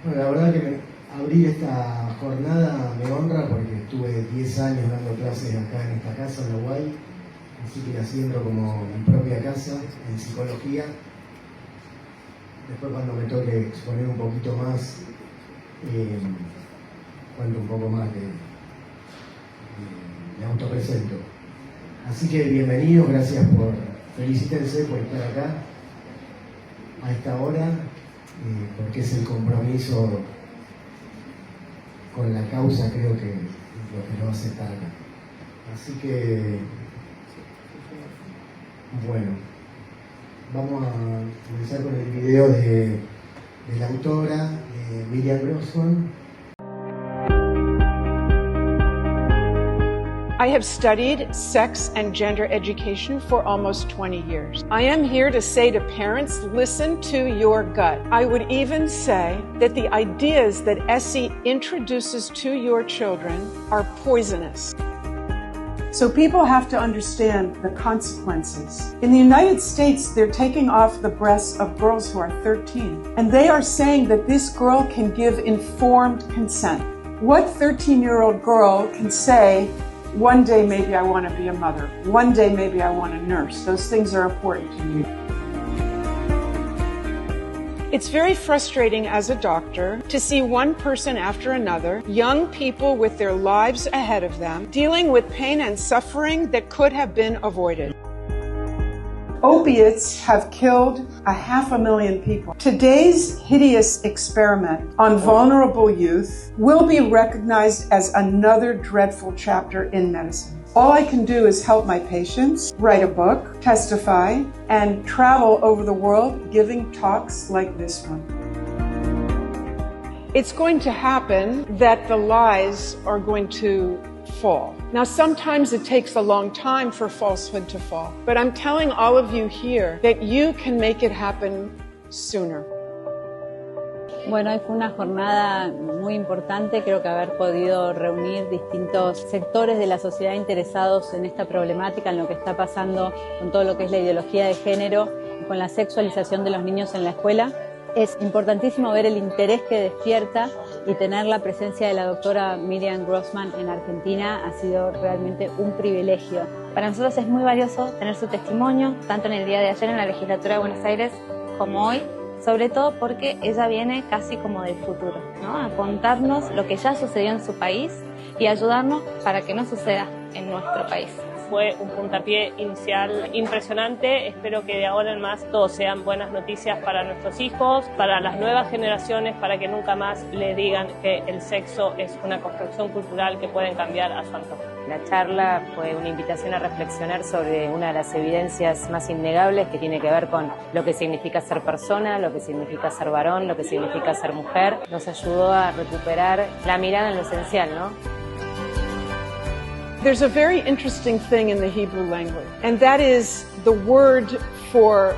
Bueno, la verdad que abrir esta jornada me honra porque estuve 10 años dando clases acá en esta casa, en Uruguay, así que la siento como mi propia casa en psicología. Después cuando me toque exponer un poquito más, cuento un poco más me autopresento. Así que bienvenidos, gracias felicítense por estar acá a esta hora, porque es el compromiso con la causa, creo que lo que nos hace estar acá. Así que, bueno, vamos a comenzar con el video de la autora, Miriam Grossman. I have studied sex and gender education for almost 20 years. I am here to say to parents, listen to your gut. I would even say that the ideas that Essie introduces to your children are poisonous. So people have to understand the consequences. In the United States, they're taking off the breasts of girls who are 13, and they are saying that this girl can give informed consent. What 13-year-old girl can say, one day maybe I want to be a mother, one day maybe I want to nurse? Those things are important to me. It's very frustrating as a doctor to see one person after another, young people with their lives ahead of them, dealing with pain and suffering that could have been avoided. Opiates have killed 500,000 people. Today's hideous experiment on vulnerable youth will be recognized as another dreadful chapter in medicine. All I can do is help my patients, write a book, testify, and travel over the world giving talks like this one. It's going to happen that the lies are going to fall. Now, sometimes it takes a long time for falsehood to fall, but I'm telling all of you here that you can make it happen sooner. Bueno, hoy fue una jornada muy importante, creo que haber podido reunir distintos sectores de la sociedad interesados en esta problemática, en lo que está pasando con todo lo que es la ideología de género, con la sexualización de los niños en la escuela. Es importantísimo ver el interés que despierta y tener la presencia de la doctora Miriam Grossman en Argentina ha sido realmente un privilegio. Para nosotros es muy valioso tener su testimonio, tanto en el día de ayer en la legislatura de Buenos Aires como hoy, sobre todo porque ella viene casi como del futuro, ¿no? A contarnos lo que ya sucedió en su país y ayudarnos para que no suceda en nuestro país. Fue un puntapié inicial impresionante. Espero que de ahora en más todos sean buenas noticias para nuestros hijos, para las nuevas generaciones, para que nunca más le digan que el sexo es una construcción cultural que pueden cambiar a su antojo. La charla fue una invitación a reflexionar sobre una de las evidencias más innegables que tiene que ver con lo que significa ser persona, lo que significa ser varón, lo que significa ser mujer. Nos ayudó a recuperar la mirada en lo esencial, ¿no? There's a very interesting thing in the Hebrew language, and that is the word for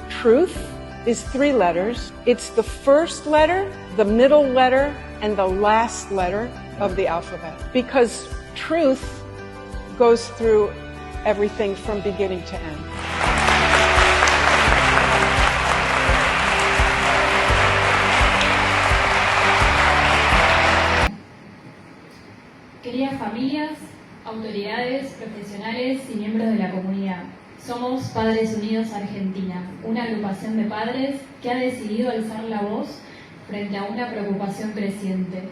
truth is 3 letters. It's the first letter, the middle letter, and the last letter of the alphabet. Because truth goes through everything from beginning to end. Queridas familias, autoridades, profesionales y miembros de la comunidad, somos Padres Unidos Argentina, una agrupación de padres que ha decidido alzar la voz frente a una preocupación creciente.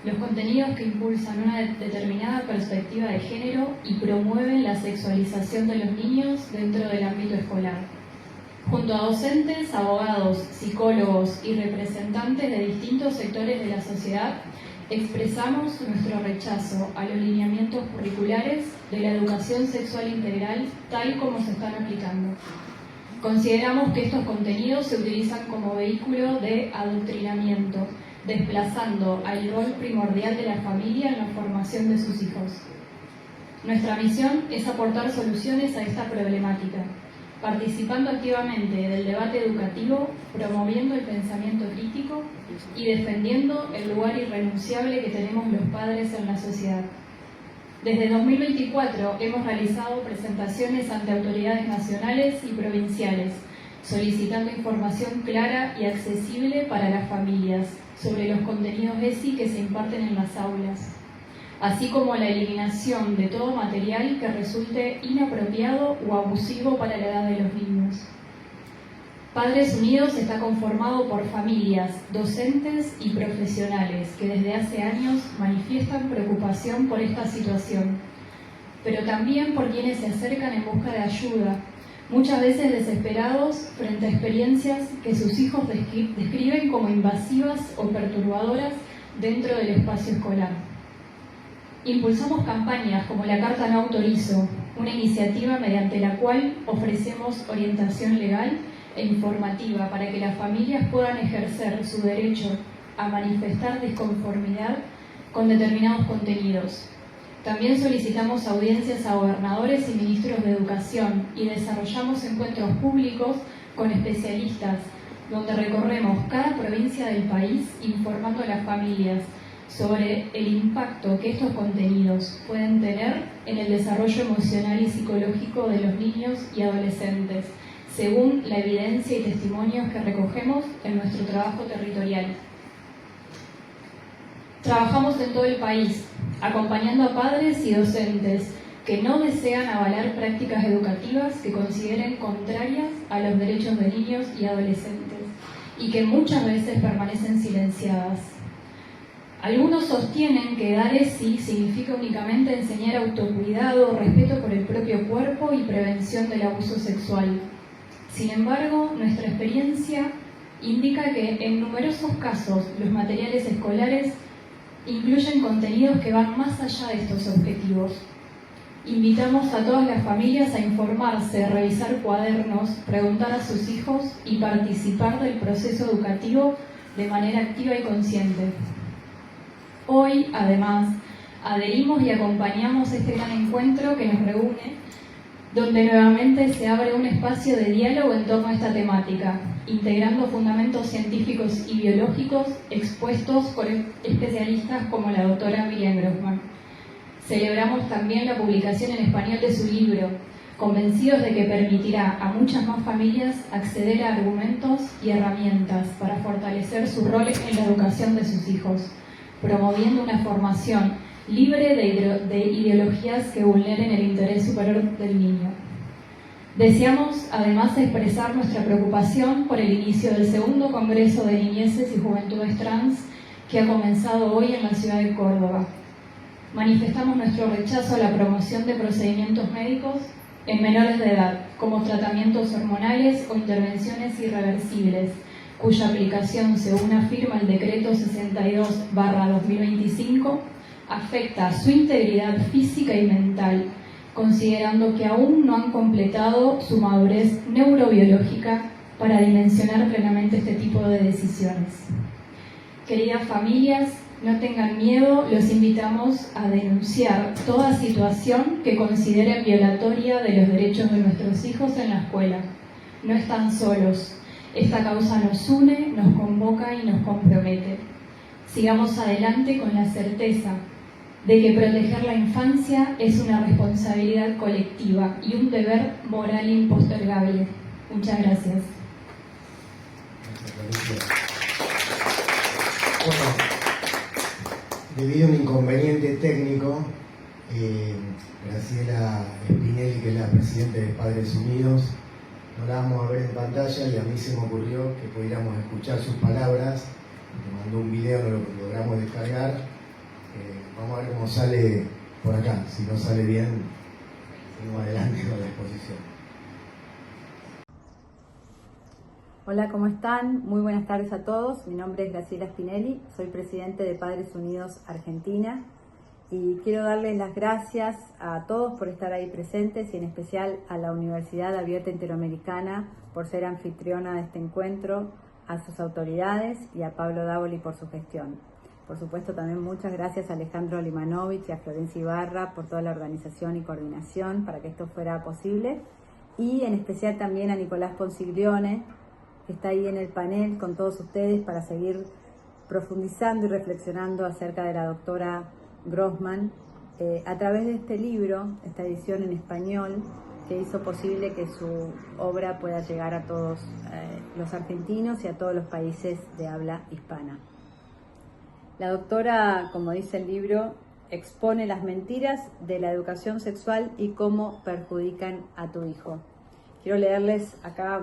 Los contenidos que impulsan una determinada perspectiva de género y promueven la sexualización de los niños dentro del ámbito escolar. Junto a docentes, abogados, psicólogos y representantes de distintos sectores de la sociedad, expresamos nuestro rechazo a los lineamientos curriculares de la educación sexual integral tal como se están aplicando. Consideramos que estos contenidos se utilizan como vehículo de adoctrinamiento, desplazando al rol primordial de la familia en la formación de sus hijos. Nuestra misión es aportar soluciones a esta problemática, participando activamente del debate educativo, promoviendo el pensamiento crítico y defendiendo el lugar irrenunciable que tenemos los padres en la sociedad. Desde 2024 hemos realizado presentaciones ante autoridades nacionales y provinciales solicitando información clara y accesible para las familias sobre los contenidos ESI que se imparten en las aulas, así como la eliminación de todo material que resulte inapropiado o abusivo para la edad de los niños. Padres Unidos está conformado por familias, docentes y profesionales que desde hace años manifiestan preocupación por esta situación, pero también por quienes se acercan en busca de ayuda, muchas veces desesperados frente a experiencias que sus hijos describen como invasivas o perturbadoras dentro del espacio escolar. Impulsamos campañas como la Carta No Autorizo, una iniciativa mediante la cual ofrecemos orientación legal e informativa para que las familias puedan ejercer su derecho a manifestar disconformidad con determinados contenidos. También solicitamos audiencias a gobernadores y ministros de educación y desarrollamos encuentros públicos con especialistas, donde recorremos cada provincia del país informando a las familias sobre el impacto que estos contenidos pueden tener en el desarrollo emocional y psicológico de los niños y adolescentes, según la evidencia y testimonios que recogemos en nuestro trabajo territorial. Trabajamos en todo el país, acompañando a padres y docentes que no desean avalar prácticas educativas que consideren contrarias a los derechos de niños y adolescentes y que muchas veces permanecen silenciadas. Algunos sostienen que dar ESI significa únicamente enseñar autocuidado, respeto por el propio cuerpo y prevención del abuso sexual. Sin embargo, nuestra experiencia indica que en numerosos casos los materiales escolares incluyen contenidos que van más allá de estos objetivos. Invitamos a todas las familias a informarse, revisar cuadernos, preguntar a sus hijos y participar del proceso educativo de manera activa y consciente. Hoy, además, adherimos y acompañamos este gran encuentro que nos reúne, donde nuevamente se abre un espacio de diálogo en torno a esta temática, integrando fundamentos científicos y biológicos expuestos por especialistas como la doctora Miriam Grossman. Celebramos también la publicación en español de su libro, convencidos de que permitirá a muchas más familias acceder a argumentos y herramientas para fortalecer su rol en la educación de sus hijos, promoviendo una formación libre de ideologías que vulneren el interés superior del niño. Deseamos además expresar nuestra preocupación por el inicio del segundo Congreso de Niñeces y Juventudes Trans que ha comenzado hoy en la ciudad de Córdoba. Manifestamos nuestro rechazo a la promoción de procedimientos médicos en menores de edad, como tratamientos hormonales o intervenciones irreversibles, cuya aplicación, según afirma el Decreto 62/2025, afecta su integridad física y mental, considerando que aún no han completado su madurez neurobiológica para dimensionar plenamente este tipo de decisiones. Queridas familias, no tengan miedo, los invitamos a denunciar toda situación que consideren violatoria de los derechos de nuestros hijos en la escuela. No están solos. Esta causa nos une, nos convoca y nos compromete. Sigamos adelante con la certeza de que proteger la infancia es una responsabilidad colectiva y un deber moral impostergable. Muchas gracias. Bueno, debido a un inconveniente técnico, Graciela Spinelli, que es la presidenta de Padres Unidos, no la vamos a ver en pantalla y a mí se me ocurrió que pudiéramos escuchar sus palabras. Me mandó un video, no lo logramos descargar. Vamos a ver cómo sale por acá. Si no sale bien, seguimos adelante con la exposición. Hola, ¿cómo están? Muy buenas tardes a todos. Mi nombre es Graciela Spinelli, soy presidente de Padres Unidos Argentina y quiero darles las gracias a todos por estar ahí presentes y en especial a la Universidad Abierta Interamericana por ser anfitriona de este encuentro, a sus autoridades y a Pablo Davoli por su gestión. Por supuesto, también muchas gracias a Alejandro Limanovich y a Florencia Ibarra por toda la organización y coordinación para que esto fuera posible. Y en especial también a Nicolás Ponsiglione, que está ahí en el panel con todos ustedes para seguir profundizando y reflexionando acerca de la doctora Grossman a través de este libro, esta edición en español, que hizo posible que su obra pueda llegar a todos los argentinos y a todos los países de habla hispana. La doctora, como dice el libro, expone las mentiras de la educación sexual y cómo perjudican a tu hijo. Quiero leerles acá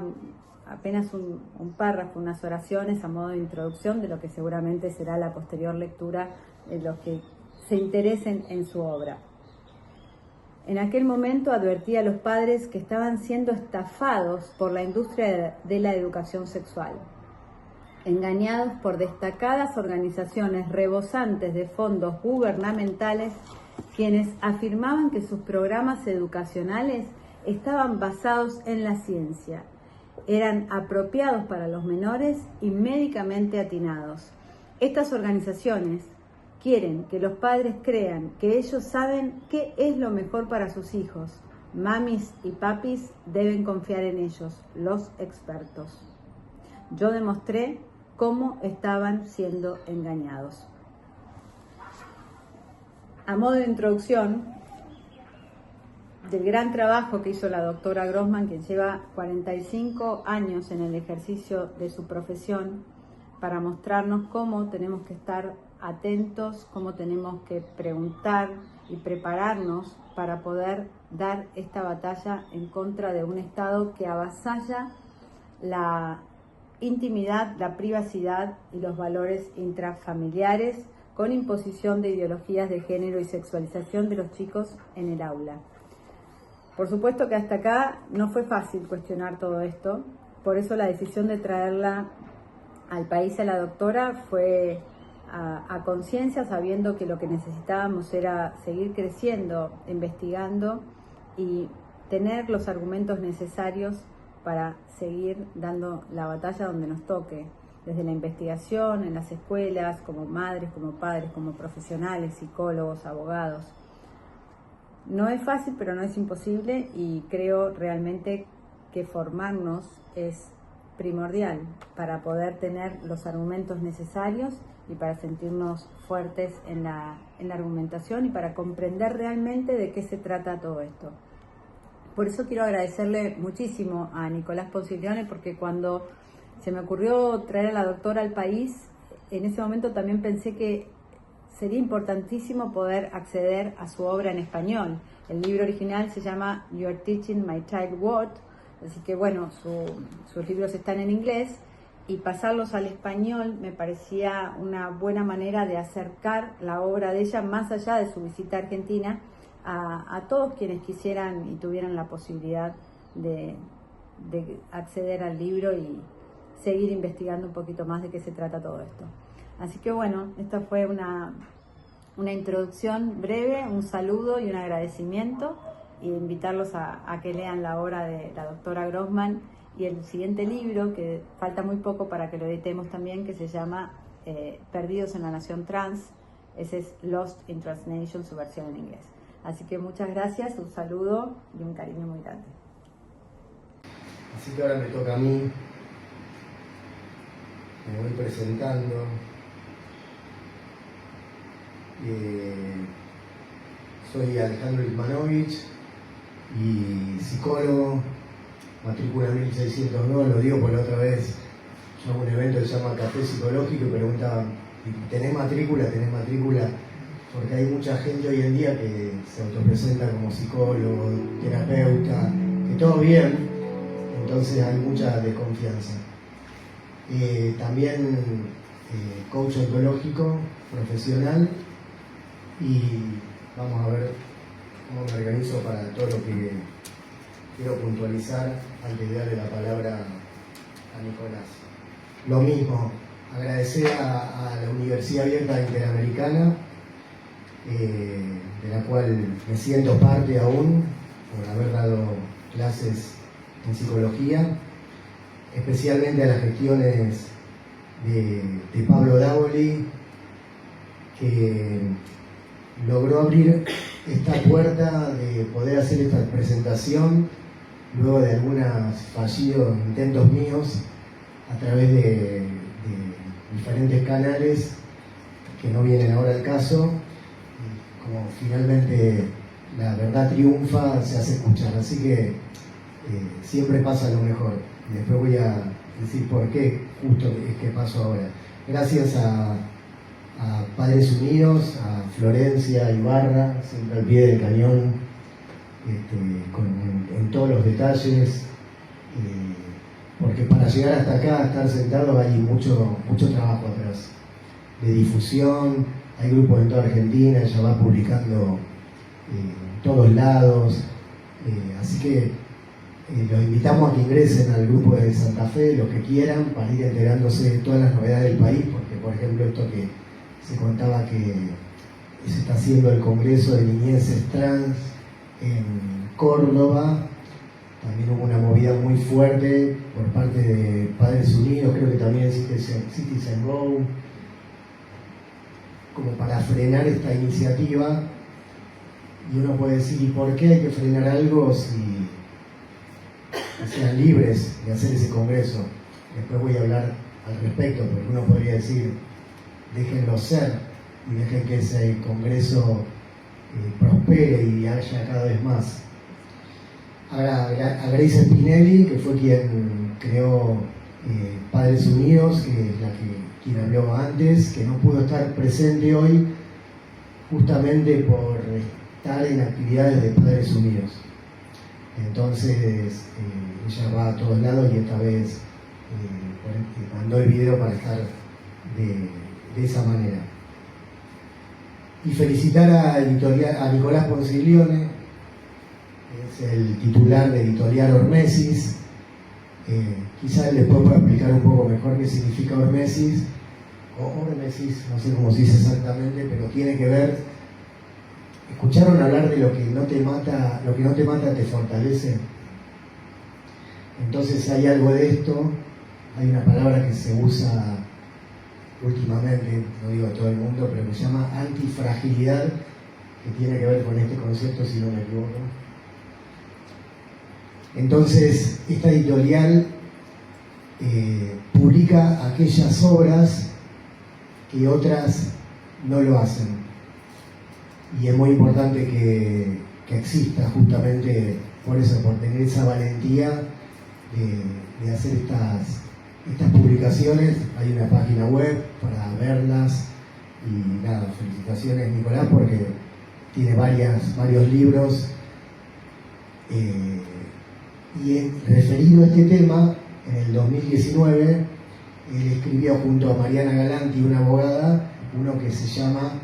apenas un párrafo, unas oraciones a modo de introducción de lo que seguramente será la posterior lectura de los que se interesen en su obra. En aquel momento advertí a los padres que estaban siendo estafados por la industria de la educación sexual, engañados por destacadas organizaciones rebosantes de fondos gubernamentales, quienes afirmaban que sus programas educacionales estaban basados en la ciencia, eran apropiados para los menores y médicamente atinados. Estas organizaciones quieren que los padres crean que ellos saben qué es lo mejor para sus hijos. Mamis y papis deben confiar en ellos, los expertos. Yo demostré cómo estaban siendo engañados. A modo de introducción del gran trabajo que hizo la doctora Grossman, quien lleva 45 años en el ejercicio de su profesión, para mostrarnos cómo tenemos que estar atentos, cómo tenemos que preguntar y prepararnos para poder dar esta batalla en contra de un Estado que avasalla la intimidad, la privacidad y los valores intrafamiliares con imposición de ideologías de género y sexualización de los chicos en el aula. Por supuesto que hasta acá no fue fácil cuestionar todo esto, por eso la decisión de traerla al país a la doctora fue a conciencia, sabiendo que lo que necesitábamos era seguir creciendo, investigando y tener los argumentos necesarios para seguir dando la batalla donde nos toque, desde la investigación, en las escuelas, como madres, como padres, como profesionales, psicólogos, abogados. No es fácil, pero no es imposible, y creo realmente que formarnos es primordial para poder tener los argumentos necesarios y para sentirnos fuertes en la argumentación y para comprender realmente de qué se trata todo esto. Por eso quiero agradecerle muchísimo a Nicolás Ponzilione, porque cuando se me ocurrió traer a la doctora al país, en ese momento también pensé que sería importantísimo poder acceder a su obra en español. El libro original se llama You're Teaching My Child What, así que bueno, sus libros están en inglés, y pasarlos al español me parecía una buena manera de acercar la obra de ella, más allá de su visita a Argentina, a todos quienes quisieran y tuvieran la posibilidad de acceder al libro y seguir investigando un poquito más de qué se trata todo esto. Así que bueno, esta fue una introducción breve, un saludo y un agradecimiento, y invitarlos a que lean la obra de la doctora Grossman y el siguiente libro, que falta muy poco para que lo editemos también, que se llama Perdidos en la Nación Trans. Ese es Lost in Transnation, su versión en inglés. Así que muchas gracias, un saludo y un cariño muy grande. Así que ahora me toca a mí, me voy presentando. Soy Alejandro Ilmanovich y psicólogo, matrícula 1602, lo digo por la otra vez. Yo hago un evento que se llama Café Psicológico y preguntaban, ¿tenés matrícula? ¿Tenés matrícula? Porque hay mucha gente hoy en día que se autopresenta como psicólogo, terapeuta, que todo bien, entonces hay mucha desconfianza. También coach ontológico profesional, y vamos a ver cómo me organizo para todo lo que quiero puntualizar antes de darle la palabra a Nicolás. Lo mismo, agradecer a la Universidad Abierta Interamericana, de la cual me siento parte aún por haber dado clases en psicología, especialmente a las gestiones de Pablo Davoli, que logró abrir esta puerta de poder hacer esta presentación luego de algunos fallidos intentos míos a través de diferentes canales que no vienen ahora al caso. Como finalmente la verdad triunfa, se hace escuchar. Así que siempre pasa lo mejor. Y después voy a decir por qué justo es que paso ahora. Gracias a Padres Unidos, a Florencia Ibarra, siempre al pie del cañón, en todos los detalles, porque para llegar hasta acá, estar sentado, hay mucho trabajo atrás, de difusión, hay grupos en toda Argentina, ella va publicando en todos lados, así que los invitamos a que ingresen al grupo de Santa Fe, los que quieran, para ir enterándose de todas las novedades del país, porque por ejemplo esto que se contaba que se está haciendo el Congreso de Niñeces Trans en Córdoba, también hubo una movida muy fuerte por parte de Padres Unidos, creo que también Citizen Go, como para frenar esta iniciativa. Y uno puede decir, ¿y por qué hay que frenar algo si sean libres de hacer ese congreso? Después voy a hablar al respecto, porque uno podría decir, déjenlo ser y dejen que ese congreso prospere y haya cada vez más. A Grace Spinelli, que fue quien creó Padres Unidos, que es quien habló antes, que no pudo estar presente hoy justamente por estar en actividades de Padres Unidos. Entonces ella va a todos lados y esta vez mandó el video para estar de esa manera. Y felicitar a Nicolás Ponziglione, es el titular de Editorial Hormesis. Quizás les puedo explicar un poco mejor qué significa Hormesis, o Hormesis, no sé cómo se dice exactamente, pero tiene que ver. ¿Escucharon hablar de lo que no te mata te fortalece? Entonces hay algo de esto, hay una palabra que se usa últimamente, no digo a todo el mundo, pero que se llama antifragilidad, que tiene que ver con este concepto, si no me equivoco. Entonces, esta editorial publica aquellas obras que otras no lo hacen. Y es muy importante que exista justamente por eso, por tener esa valentía de hacer estas publicaciones. Hay una página web para verlas y nada, felicitaciones Nicolás porque tiene varios libros y referido a este tema, en el 2019 él escribió junto a Mariana Galanti, una abogada, uno que se llama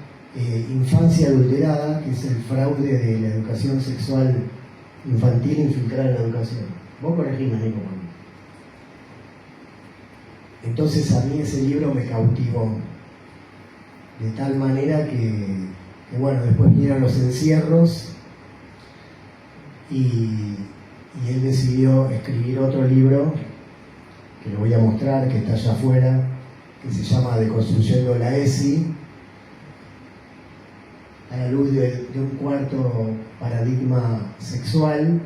Infancia Adulterada, que es el fraude de la educación sexual infantil infiltrada en la educación. Vos corregime, Nico. Entonces a mí ese libro me cautivó de tal manera que bueno, después vinieron los encierros y él decidió escribir otro libro que lo voy a mostrar, que está allá afuera, que se llama Deconstruyendo la ESI, a la luz de un cuarto paradigma sexual.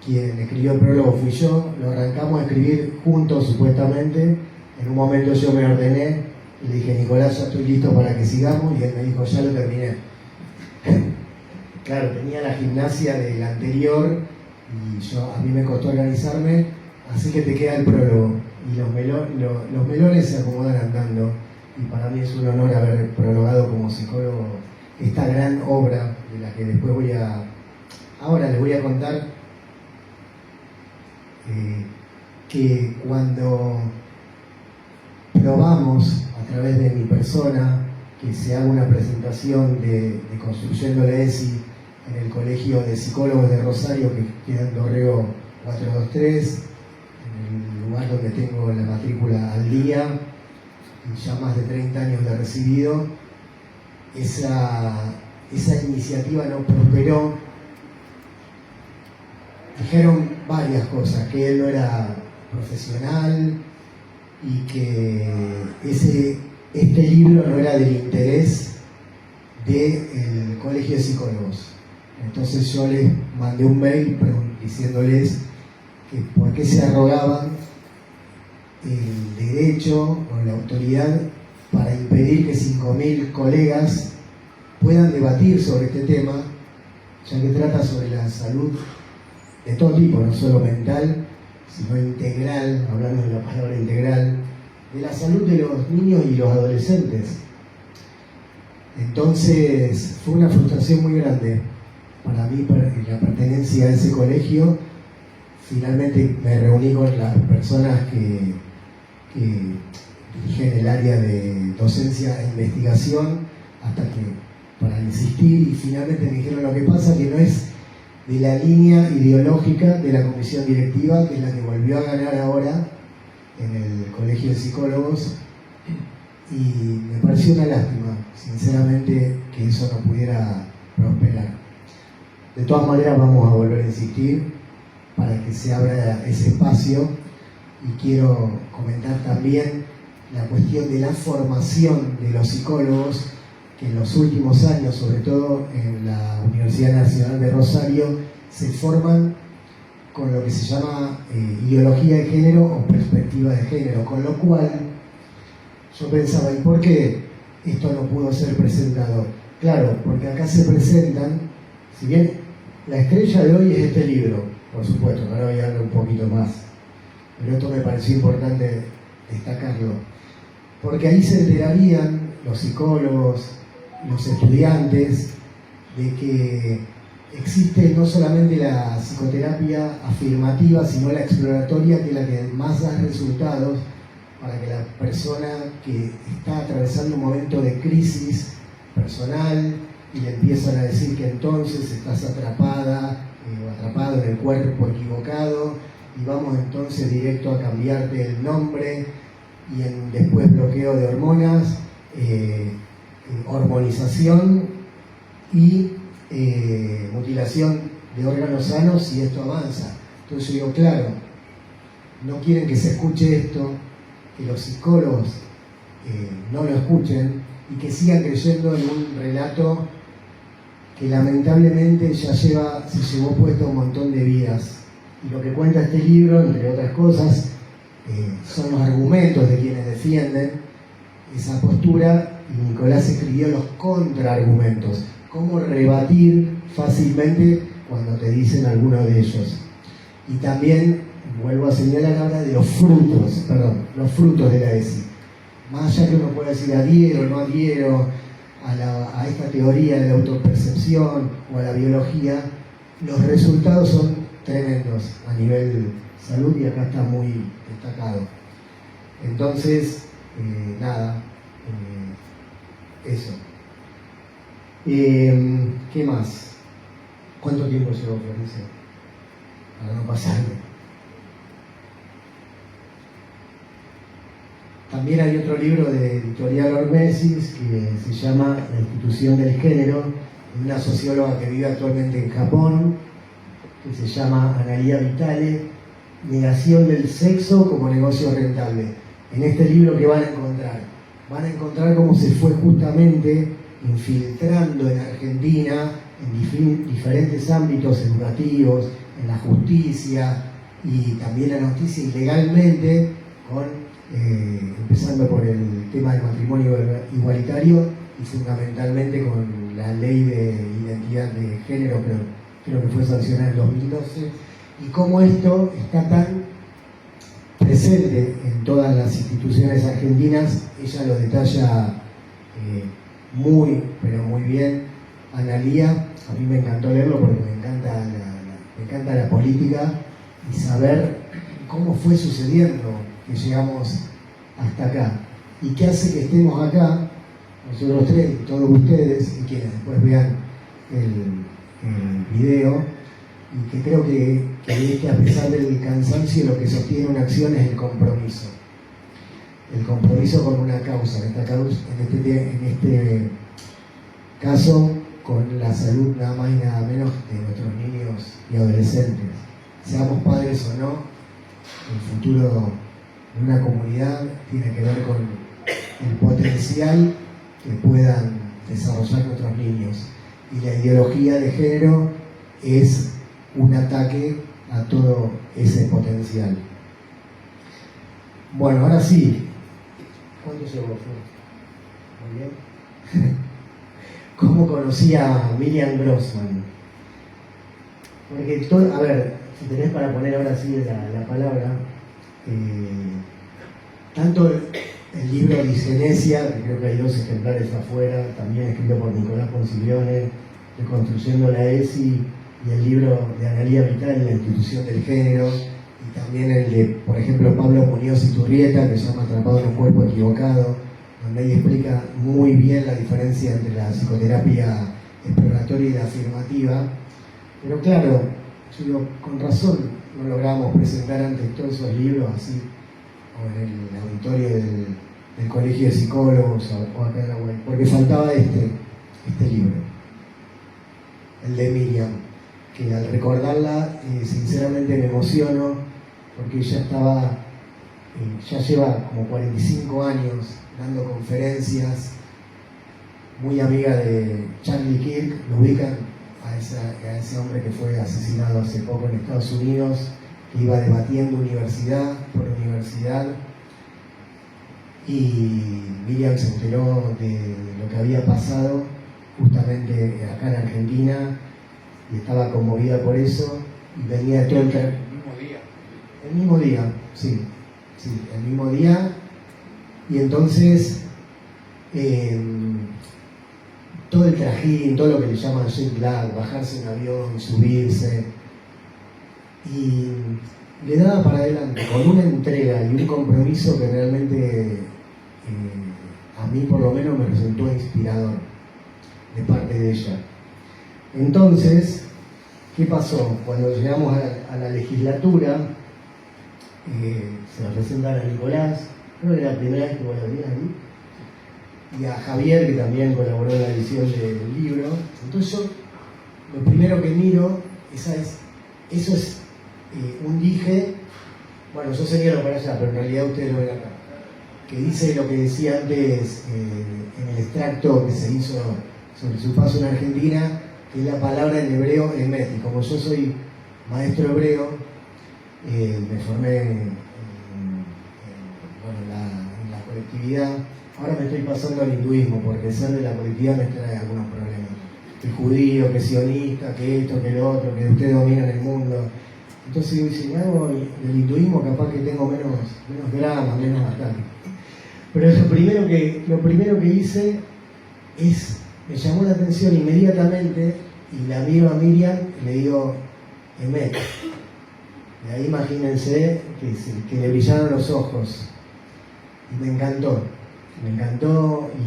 Quien escribió el prólogo fui yo, lo arrancamos a escribir juntos supuestamente. En un momento yo me ordené y le dije, Nicolás, ya estoy listo para que sigamos, y él me dijo, ya lo terminé. Claro, tenía la gimnasia del anterior y a mí me costó organizarme, así que te queda el prólogo. Y los melones se acomodan andando, y para mí es un honor haber prologado como psicólogo esta gran obra de la que después ahora les voy a contar que cuando probamos a través de mi persona que se haga una presentación de Construyendo la ESI en el Colegio de Psicólogos de Rosario, que queda en Dorrego 423, en el lugar donde tengo la matrícula al día y ya más de 30 años de recibido, esa iniciativa no prosperó. Dijeron varias cosas, que él no era profesional y que este libro no era del interés del Colegio de Psicólogos. Entonces yo les mandé un mail diciéndoles que por qué se arrogaban el derecho o la autoridad para impedir que 5.000 colegas puedan debatir sobre este tema ya que trata sobre la salud de todo tipo, no solo mental, sino integral, hablando de la palabra integral, de la salud de los niños y los adolescentes. Entonces fue una frustración muy grande para mí la pertenencia a ese colegio. Finalmente me reuní con las personas que dirigen el área de docencia e investigación para insistir, y finalmente me dijeron: lo que pasa que no es de la línea ideológica de la comisión directiva, que es la que volvió a ganar ahora en el Colegio de Psicólogos, y me pareció una lástima, sinceramente, que eso no pudiera prosperar. De todas maneras, vamos a volver a insistir para que se abra ese espacio, y quiero comentar también la cuestión de la formación de los psicólogos, que en los últimos años, sobre todo en la Universidad Nacional de Rosario, se forman con lo que se llama ideología de género o perspectiva de género, con lo cual yo pensaba: ¿y por qué esto no pudo ser presentado? Claro, porque acá se presentan, si bien la estrella de hoy es este libro, por supuesto, ahora voy a hablar un poquito más, pero esto me pareció importante destacarlo, porque ahí se enterarían los psicólogos, los estudiantes, de que existe no solamente la psicoterapia afirmativa, sino la exploratoria, que es la que más da resultados para que la persona que está atravesando un momento de crisis personal y le empiezan a decir que entonces estás atrapada o atrapado en el cuerpo equivocado, y vamos entonces directo a cambiarte el nombre, y después bloqueo de hormonas, hormonización y mutilación de órganos sanos, y esto avanza. Entonces yo digo: claro, no quieren que se escuche esto, que los psicólogos no lo escuchen, y que sigan creyendo en un relato que lamentablemente ya se llevó puesto un montón de vidas. Y lo que cuenta este libro, entre otras cosas, son los argumentos de quienes defienden esa postura, y Nicolás escribió los contraargumentos, cómo rebatir fácilmente cuando te dicen alguno de ellos. Y también vuelvo a señalar ahora de los frutos de la ESI. Más allá que uno pueda decir adhiero o no adhiero a esta teoría de la autopercepción o a la biología, los resultados son tremendos a nivel salud, y acá está muy destacado. Entonces, eso. ¿Qué más? ¿Cuánto tiempo llevo, Florencia? Para no pasarme. También hay otro libro de Editorial Ormesis que se llama La institución del género, de una socióloga que vive actualmente en Japón, que se llama Analía Vitale, Negación del sexo como negocio rentable. En este libro, ¿qué van a encontrar? Van a encontrar cómo se fue justamente infiltrando en Argentina, en diferentes ámbitos educativos, en la justicia y también en la justicia ilegalmente, empezando por el tema del matrimonio igualitario y fundamentalmente con la ley de identidad de género, pero creo que fue sancionada en 2012, y cómo esto está tan presente en todas las instituciones argentinas. Ella lo detalla pero muy bien, Analía. A mí me encantó leerlo porque me encanta la política y saber cómo fue sucediendo que llegamos hasta acá, y qué hace que estemos acá, nosotros tres, todos ustedes, y quienes después vean el video, y que creo que a pesar del cansancio, lo que sostiene una acción es el compromiso con una causa, en este caso con la salud nada más y nada menos de nuestros niños y adolescentes. Seamos padres o no, el futuro de una comunidad tiene que ver con el potencial que puedan desarrollar nuestros niños, y la ideología de género es un ataque a todo ese potencial. Bueno, ahora sí. ¿Cuánto llevo? Muy bien. ¿Cómo conocí a Miriam Grossman? Porque a ver, si tenés para poner ahora sí la palabra, tanto el libro Disgenesia, que creo que hay 2 ejemplares afuera, también escrito por Nicolás Ponciglione, Reconstruyendo la ESI, y el libro de Analía Vital y la institución del género, y también el de, por ejemplo, Pablo Muñoz Iturrieta, que se llama Atrapado en un cuerpo equivocado, donde ahí explica muy bien la diferencia entre la psicoterapia exploratoria y la afirmativa. Pero claro, yo digo, con razón no logramos presentar antes todos esos libros así, o en el auditorio del Colegio de Psicólogos, o acá en la web, porque faltaba este libro, el de Miriam, que al recordarla, sinceramente me emociono, porque ella ya lleva como 45 años dando conferencias, muy amiga de Charlie Kirk, lo ubican a ese hombre que fue asesinado hace poco en Estados Unidos, que iba debatiendo universidad por universidad, y Miriam se enteró de lo que había pasado justamente acá en Argentina, y estaba conmovida por eso, y venía todo el mismo día, sí, el mismo día, y entonces todo el trajín, todo lo que le llaman jet lag, bajarse en avión, subirse, y le daba para adelante con una entrega y un compromiso que realmente a mí por lo menos me resultó inspirador de parte de ella. Entonces, ¿qué pasó? Cuando llegamos a la legislatura, se la presentan a Nicolás, creo que era la primera vez que vos la veías ahí, y a Javier, que también colaboró en la edición del libro. Entonces yo, lo primero que miro, eso es un dije, bueno, yo señalo para allá, pero en realidad ustedes lo ven acá, que dice lo que decía antes en el extracto que se hizo sobre su paso en Argentina, que es la palabra en hebreo emet. Y como yo soy maestro hebreo, me formé en la colectividad. Ahora me estoy pasando al hinduismo, porque ser de la colectividad me trae algunos problemas. Que judío, que sionista, que esto, que lo otro, que ustedes dominan el mundo. Entonces digo, si me hago el hinduismo, capaz que tengo menos gramas, menos ataque. Pero lo primero que hice me llamó la atención inmediatamente, y la miro a Miriam y le digo, Emet. Y ahí imagínense que le brillaron los ojos. Y me encantó,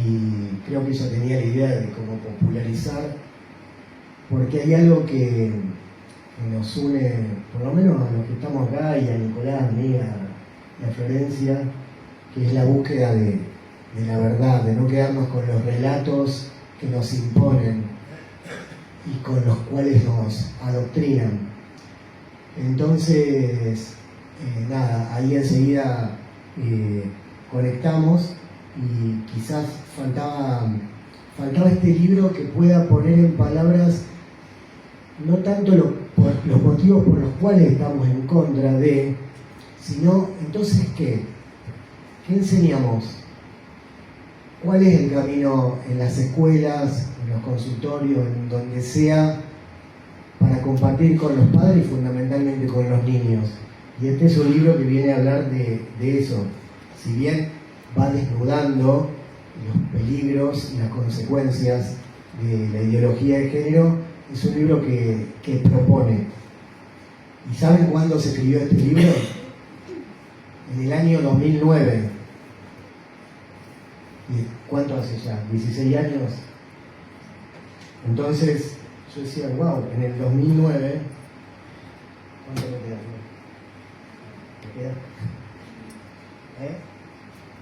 y creo que ella tenía la idea de cómo popularizar, porque hay algo que nos une, por lo menos a los que estamos acá, y a Nicolás, a mí, a Florencia, que es la búsqueda de la verdad, de no quedarnos con los relatos que nos imponen y con los cuales nos adoctrinan. Entonces, ahí enseguida conectamos, y quizás faltaba este libro que pueda poner en palabras no tanto los motivos por los cuales estamos en contra de, sino entonces ¿qué enseñamos? ¿Cuál es el camino en las escuelas, en los consultorios, en donde sea, para compartir con los padres y fundamentalmente con los niños? Y este es un libro que viene a hablar de eso. Si bien va desnudando los peligros y las consecuencias de la ideología de género, es un libro que propone. ¿Y saben cuándo se escribió este libro? En el año 2009. ¿Y cuánto hace ya? ¿16 años? Entonces yo decía, wow, en el 2009, ¿cuánto me queda? ¿Me queda?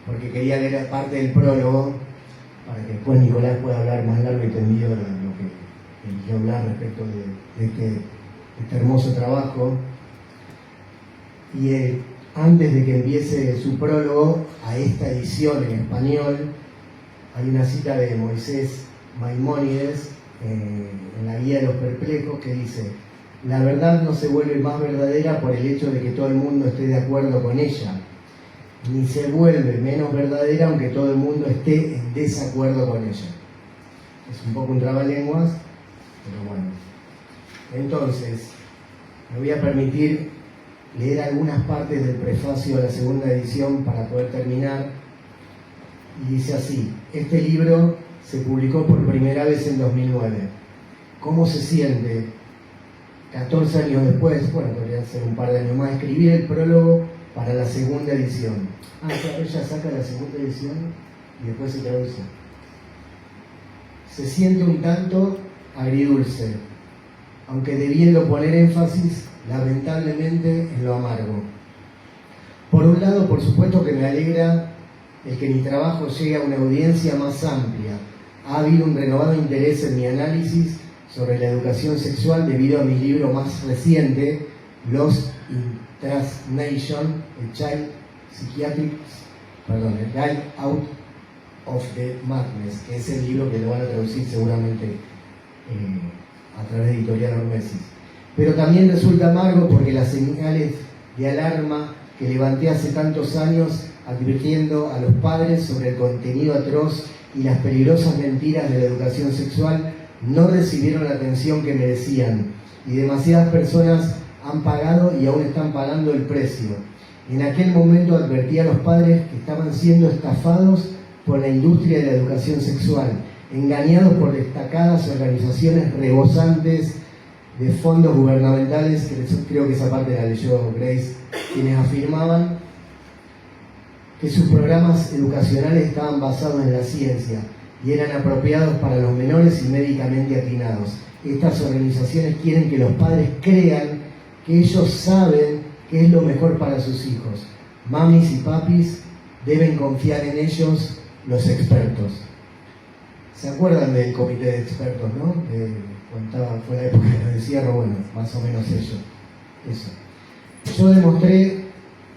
Porque quería leer parte del prólogo para que después Nicolás pueda hablar más largo y tendido de lo que eligió hablar respecto de este hermoso trabajo. Y antes de que empiece su prólogo a esta edición en español, hay una cita de Moisés Maimónides en la Guía de los Perplejos, que dice: la verdad no se vuelve más verdadera por el hecho de que todo el mundo esté de acuerdo con ella, ni se vuelve menos verdadera aunque todo el mundo esté en desacuerdo con ella. Es un poco un trabalenguas, pero bueno. Entonces, Me voy a permitir leer algunas partes del prefacio de la segunda edición para poder terminar. Y dice así: este libro se publicó por primera vez en 2009. ¿Cómo se siente, 14 años después, bueno, podría ser un par de años más, escribir el prólogo para la segunda edición? Claro, ella saca la segunda edición y después se traduce. Se siente un tanto agridulce, aunque debiendo poner énfasis, lamentablemente, en lo amargo. Por un lado, por supuesto que me alegra el que mi trabajo llegue a una audiencia más amplia. Ha habido un renovado interés en mi análisis sobre la educación sexual debido a mi libro más reciente, Lost in Transnation, a Guide Out of the Madness, que es el libro que lo van a traducir seguramente a través de Editorial Hormesis. Pero también resulta amargo porque las señales de alarma que levanté hace tantos años advirtiendo a los padres sobre el contenido atroz y las peligrosas mentiras de la educación sexual no recibieron la atención que merecían, y demasiadas personas han pagado y aún están pagando el precio. En aquel momento advertí a los padres que estaban siendo estafados por la industria de la educación sexual, engañados por destacadas organizaciones rebosantes de fondos gubernamentales, que creo que esa parte la leyó Grace, quienes afirmaban que sus programas educacionales estaban basados en la ciencia y eran apropiados para los menores y médicamente atinados. Estas organizaciones quieren que los padres crean que ellos saben qué es lo mejor para sus hijos. Mamis y papis deben confiar en ellos, los expertos. ¿Se acuerdan del comité de expertos, no? Fue la época del encierro, bueno, más o menos eso. Yo demostré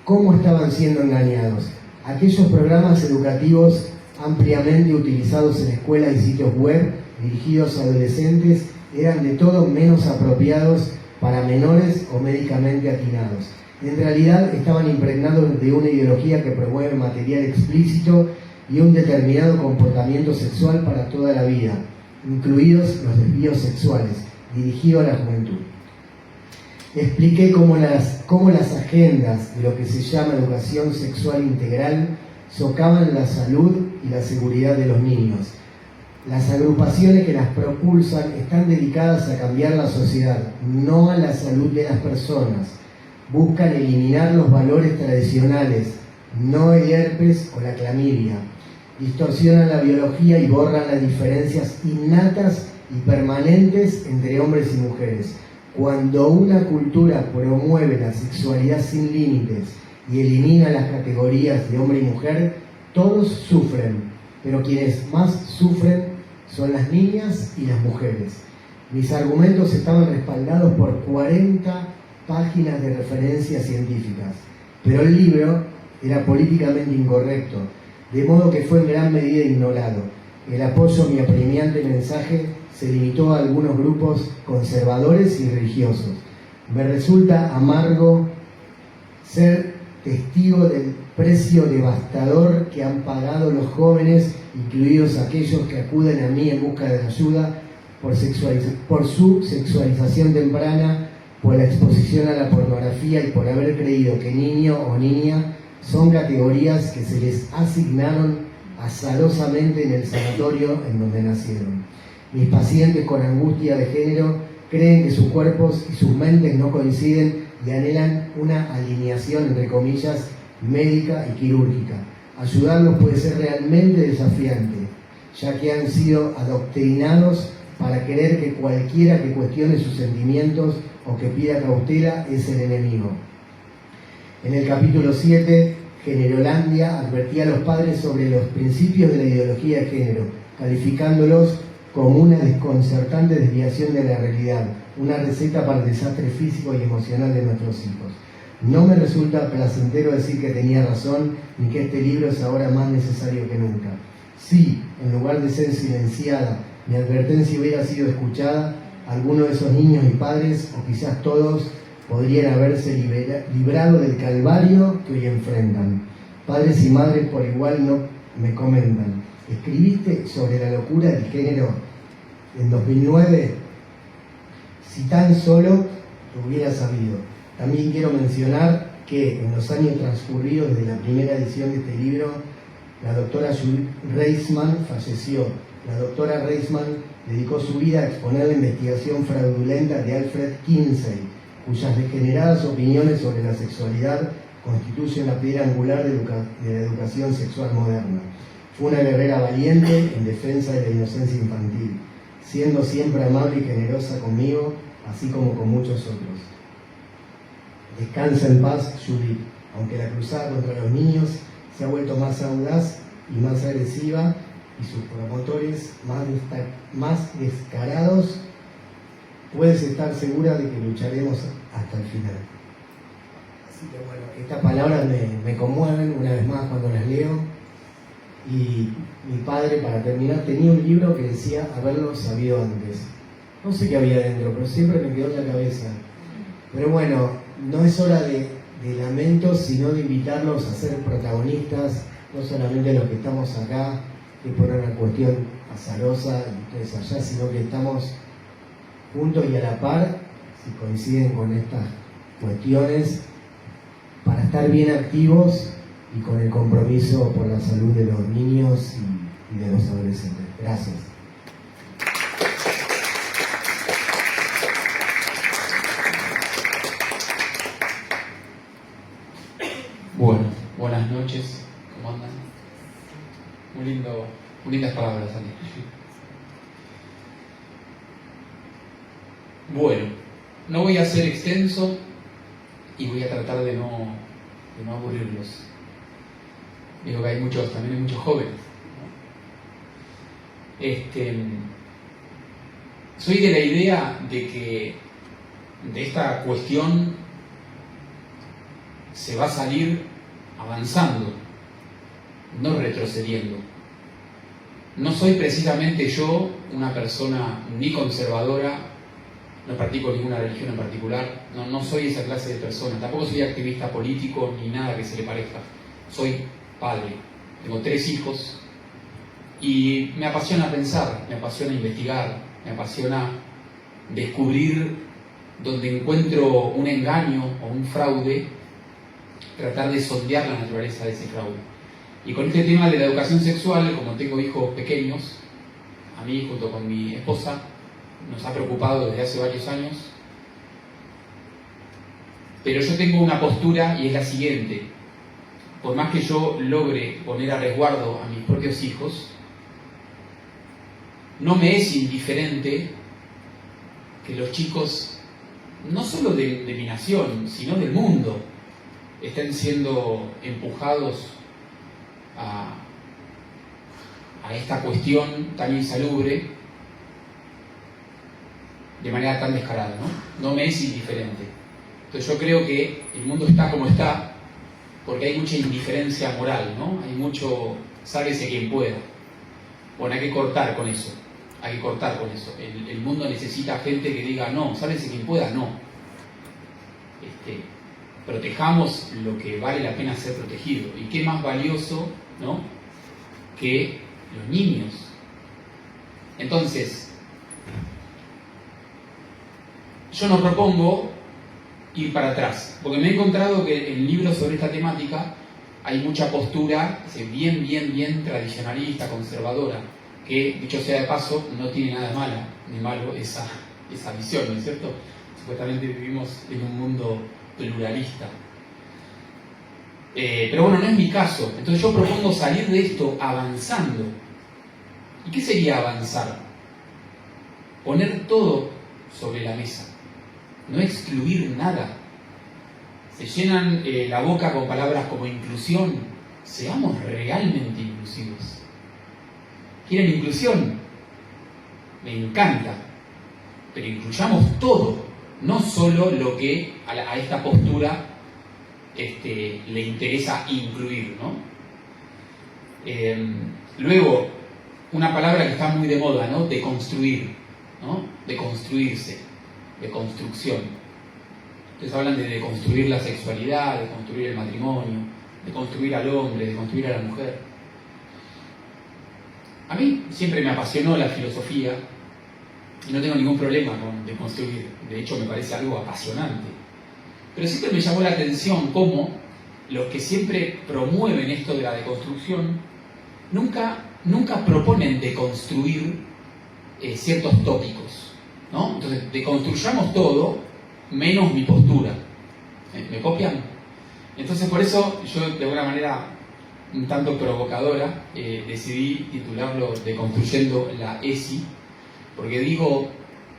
cómo estaban siendo engañados. Aquellos programas educativos ampliamente utilizados en escuelas y sitios web dirigidos a adolescentes eran de todo menos apropiados para menores o médicamente atinados. En realidad estaban impregnados de una ideología que promueve material explícito y un determinado comportamiento sexual para toda la vida, incluidos los desvíos sexuales, dirigidos a la juventud. Expliqué cómo las agendas de lo que se llama educación sexual integral socavan la salud y la seguridad de los niños. Las agrupaciones que las propulsan están dedicadas a cambiar la sociedad, no a la salud de las personas. Buscan eliminar los valores tradicionales, no el herpes o la clamidia. Distorsionan la biología y borran las diferencias innatas y permanentes entre hombres y mujeres. Cuando una cultura promueve la sexualidad sin límites y elimina las categorías de hombre y mujer, todos sufren, pero quienes más sufren son las niñas y las mujeres. Mis argumentos estaban respaldados por 40 páginas de referencias científicas, pero el libro era políticamente incorrecto, de modo que fue en gran medida ignorado. El apoyo a mi apremiante mensaje se limitó a algunos grupos conservadores y religiosos. Me resulta amargo ser testigo del precio devastador que han pagado los jóvenes, incluidos aquellos que acuden a mí en busca de ayuda, por su sexualización temprana, por la exposición a la pornografía y por haber creído que niño o niña son categorías que se les asignaron azarosamente en el sanatorio en donde nacieron. Mis pacientes con angustia de género creen que sus cuerpos y sus mentes no coinciden y anhelan una alineación, entre comillas, médica y quirúrgica. Ayudarlos puede ser realmente desafiante, ya que han sido adoctrinados para creer que cualquiera que cuestione sus sentimientos o que pida cautela es el enemigo. En el capítulo 7, Generolandia advertía a los padres sobre los principios de la ideología de género, calificándolos como una desconcertante desviación de la realidad, una receta para el desastre físico y emocional de nuestros hijos. No me resulta placentero decir que tenía razón, ni que este libro es ahora más necesario que nunca. Si, en lugar de ser silenciada, mi advertencia hubiera sido escuchada, algunos de esos niños y padres, o quizás todos, podrían haberse librado del calvario que hoy enfrentan. Padres y madres por igual no me comentan: ¿escribiste sobre la locura del género en 2009? Si tan solo lo hubiera sabido. También quiero mencionar que en los años transcurridos desde la primera edición de este libro, la doctora Judith Reisman falleció. La doctora Reisman dedicó su vida a exponer la investigación fraudulenta de Alfred Kinsey, cuyas degeneradas opiniones sobre la sexualidad constituyen la piedra angular de la educación sexual moderna. Fue una guerrera valiente en defensa de la inocencia infantil, siendo siempre amable y generosa conmigo, así como con muchos otros. Descansa en paz, Judith, aunque la cruzada contra los niños se ha vuelto más audaz y más agresiva, y sus promotores más descarados, puedes estar segura de que lucharemos hasta el final. Así que bueno, estas palabras me conmueven una vez más cuando las leo. Y mi padre, para terminar, tenía un libro que decía haberlo sabido antes. No sé qué había dentro, pero siempre me quedó en la cabeza. Pero bueno, no es hora de lamentos, sino de invitarlos a ser protagonistas, no solamente los que estamos acá, que por una cuestión azarosa y ustedes allá, sino que estamos juntos y a la par, si coinciden con estas cuestiones, para estar bien activos y con el compromiso por la salud de los niños y de los adolescentes. Gracias. Bueno, buenas noches, ¿cómo andan? Muy lindas palabras, Ali. Bueno, no voy a ser extenso y voy a tratar de no aburrirlos. Digo que también hay muchos jóvenes, ¿no? Soy de la idea de que de esta cuestión se va a salir avanzando, no retrocediendo. No soy precisamente yo una persona ni conservadora, no practico ninguna religión en particular, no soy esa clase de persona, tampoco soy activista político ni nada que se le parezca. Soy padre, tengo 3 hijos y me apasiona pensar, me apasiona investigar, me apasiona descubrir donde encuentro un engaño o un fraude, tratar de sondear la naturaleza de ese fraude. Y con este tema de la educación sexual, como tengo hijos pequeños, a mí junto con mi esposa nos ha preocupado desde hace varios años, pero yo tengo una postura y es la siguiente: por más que yo logre poner a resguardo a mis propios hijos, no me es indiferente que los chicos, no solo de mi nación, sino del mundo, estén siendo empujados a esta cuestión tan insalubre de manera tan descarada, ¿no? No me es indiferente. Entonces yo creo que el mundo está como está porque hay mucha indiferencia moral, ¿no? Hay mucho sálvese quien pueda. Bueno, hay que cortar con eso. Hay que cortar con eso. El mundo necesita gente que diga, no, sálvese quien pueda, no. Protejamos lo que vale la pena ser protegido. Y qué más valioso, ¿no?, que los niños. Entonces, yo no propongo ir para atrás, porque me he encontrado que en libros sobre esta temática hay mucha postura bien tradicionalista, conservadora, que, dicho sea de paso, no tiene nada de malo esa visión, ¿no es cierto? Supuestamente vivimos en un mundo pluralista. Pero bueno, no es mi caso. Entonces yo propongo salir de esto avanzando. ¿Y qué sería avanzar? Poner todo sobre la mesa, no excluir nada. Se llenan la boca con palabras como inclusión. Seamos realmente inclusivos. ¿Quieren inclusión? Me encanta, pero incluyamos todo, no solo lo que a esta postura le interesa incluir, ¿no? Luego, una palabra que está muy de moda, ¿no? De construir, ¿no? De construirse, de construcción. Entonces hablan de deconstruir la sexualidad, de construir el matrimonio, de construir al hombre, de construir a la mujer. A mí siempre me apasionó la filosofía y no tengo ningún problema con deconstruir, de hecho me parece algo apasionante. Pero siempre me llamó la atención cómo los que siempre promueven esto de la deconstrucción nunca proponen deconstruir ciertos tópicos, ¿no? Entonces, deconstruyamos todo menos mi postura. ¿Me copian? Entonces, por eso yo, de alguna manera un tanto provocadora, decidí titularlo Deconstruyendo la ESI, porque digo,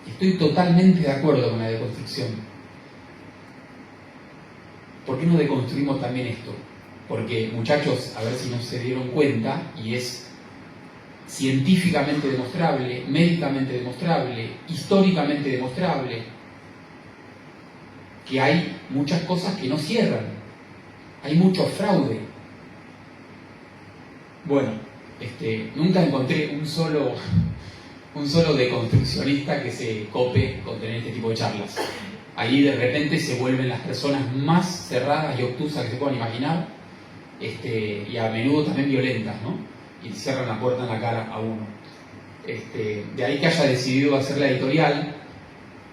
estoy totalmente de acuerdo con la deconstrucción. ¿Por qué no deconstruimos también esto? Porque, muchachos, a ver si no se dieron cuenta, y es científicamente demostrable, médicamente demostrable, históricamente demostrable, que hay muchas cosas que no cierran, hay mucho fraude. Bueno, nunca encontré un solo deconstruccionista que se cope con tener este tipo de charlas. Ahí de repente se vuelven las personas más cerradas y obtusas que se puedan imaginar, y a menudo también violentas, ¿no? Y cierran la puerta en la cara a uno. De ahí que haya decidido hacer la editorial,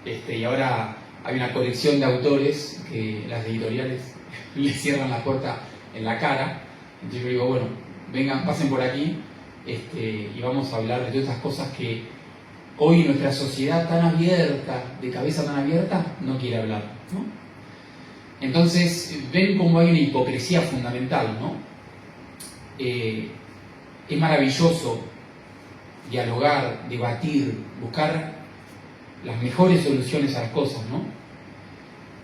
y ahora hay una colección de autores que las editoriales le cierran la puerta en la cara. Entonces yo digo, bueno, vengan, pasen por aquí, y vamos a hablar de todas estas cosas que hoy nuestra sociedad tan abierta, de cabeza tan abierta, no quiere hablar, ¿no? Entonces, ven cómo hay una hipocresía fundamental, ¿no? Es maravilloso dialogar, debatir, buscar las mejores soluciones a las cosas, ¿no?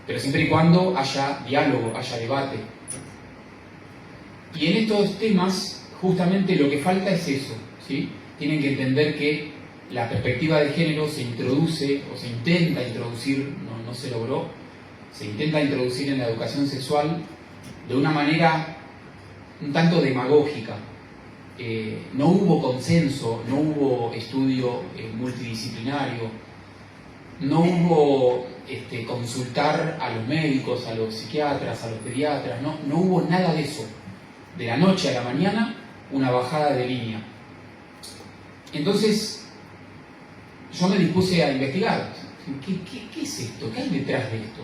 Pero siempre y cuando haya diálogo, haya debate. Y en estos temas, justamente lo que falta es eso, ¿sí? Tienen que entender que la perspectiva de género se introduce, o se intenta introducir, no se logró, se intenta introducir en la educación sexual de una manera un tanto demagógica. No hubo consenso, no hubo estudio multidisciplinario, no hubo consultar a los médicos, a los psiquiatras, a los pediatras, no hubo nada de eso. De la noche a la mañana, una bajada de línea. Entonces, yo me dispuse a investigar. ¿Qué es esto? ¿Qué hay detrás de esto?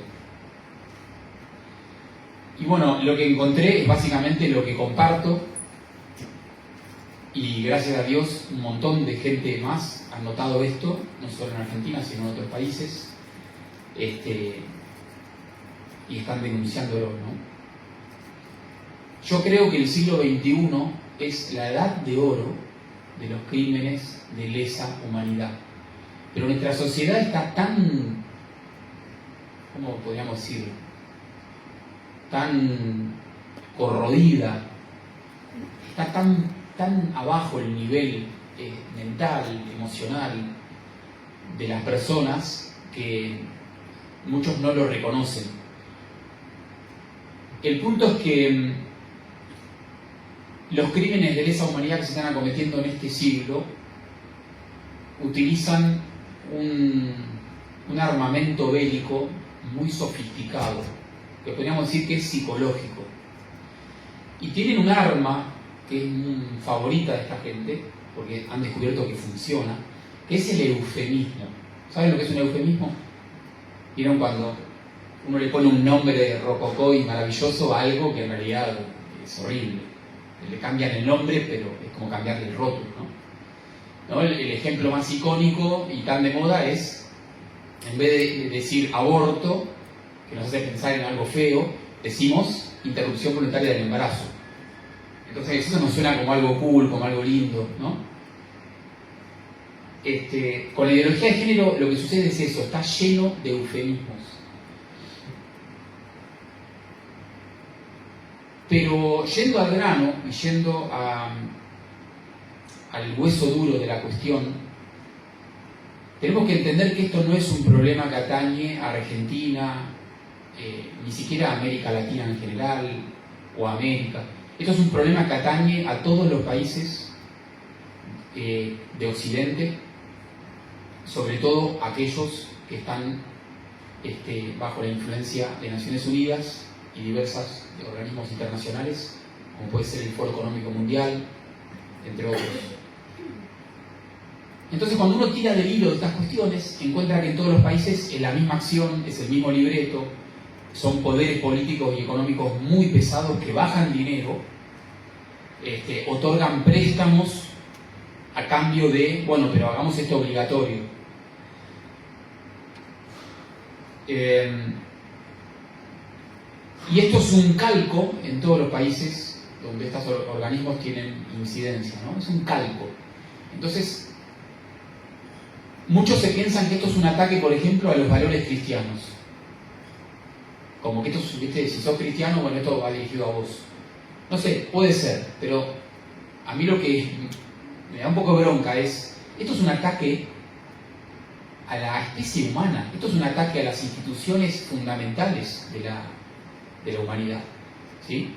Y bueno, lo que encontré es básicamente lo que comparto, y gracias a Dios un montón de gente más ha notado esto, no solo en Argentina, sino en otros países, y están denunciándolo, ¿no? Yo creo que el siglo XXI es la edad de oro de los crímenes de lesa humanidad. Pero nuestra sociedad está tan, ¿cómo podríamos decir?, tan corrodida, está tan abajo el nivel mental, emocional de las personas, que muchos no lo reconocen. El punto es que los crímenes de lesa humanidad que se están acometiendo en este siglo utilizan un armamento bélico muy sofisticado, que podríamos decir que es psicológico. Y tienen un arma que es favorita de esta gente, porque han descubierto que funciona, que es el eufemismo. ¿Saben lo que es un eufemismo? ¿Vieron cuando uno le pone un nombre rococó y maravilloso a algo que en realidad es horrible? Le cambian el nombre, pero es como cambiarle el rótulo, ¿no? El ejemplo más icónico y tan de moda es, en vez de decir aborto, que nos hace pensar en algo feo, decimos interrupción voluntaria del embarazo. Entonces eso nos suena como algo cool, como algo lindo, ¿no? Con la ideología de género lo que sucede es eso, está lleno de eufemismos. Pero yendo al grano y yendo al hueso duro de la cuestión, tenemos que entender que esto no es un problema que atañe a Argentina, ni siquiera a América Latina en general, o a América. Esto es un problema que atañe a todos los países de Occidente, sobre todo aquellos que están bajo la influencia de Naciones Unidas y diversos organismos internacionales, como puede ser el Foro Económico Mundial, entre otros. Entonces, cuando uno tira del hilo de estas cuestiones, encuentra que en todos los países es la misma acción, es el mismo libreto, son poderes políticos y económicos muy pesados que bajan dinero, otorgan préstamos a cambio de, bueno, pero hagamos esto obligatorio. Y esto es un calco en todos los países donde estos organismos tienen incidencia, ¿no? Es un calco. Entonces, muchos se piensan que esto es un ataque, por ejemplo, a los valores cristianos. Como que esto, ¿viste? Si sos cristiano, bueno, esto va dirigido a vos. No sé, puede ser, pero a mí lo que me da un poco de bronca es, esto es un ataque a la especie humana, esto es un ataque a las instituciones fundamentales de la humanidad, ¿sí?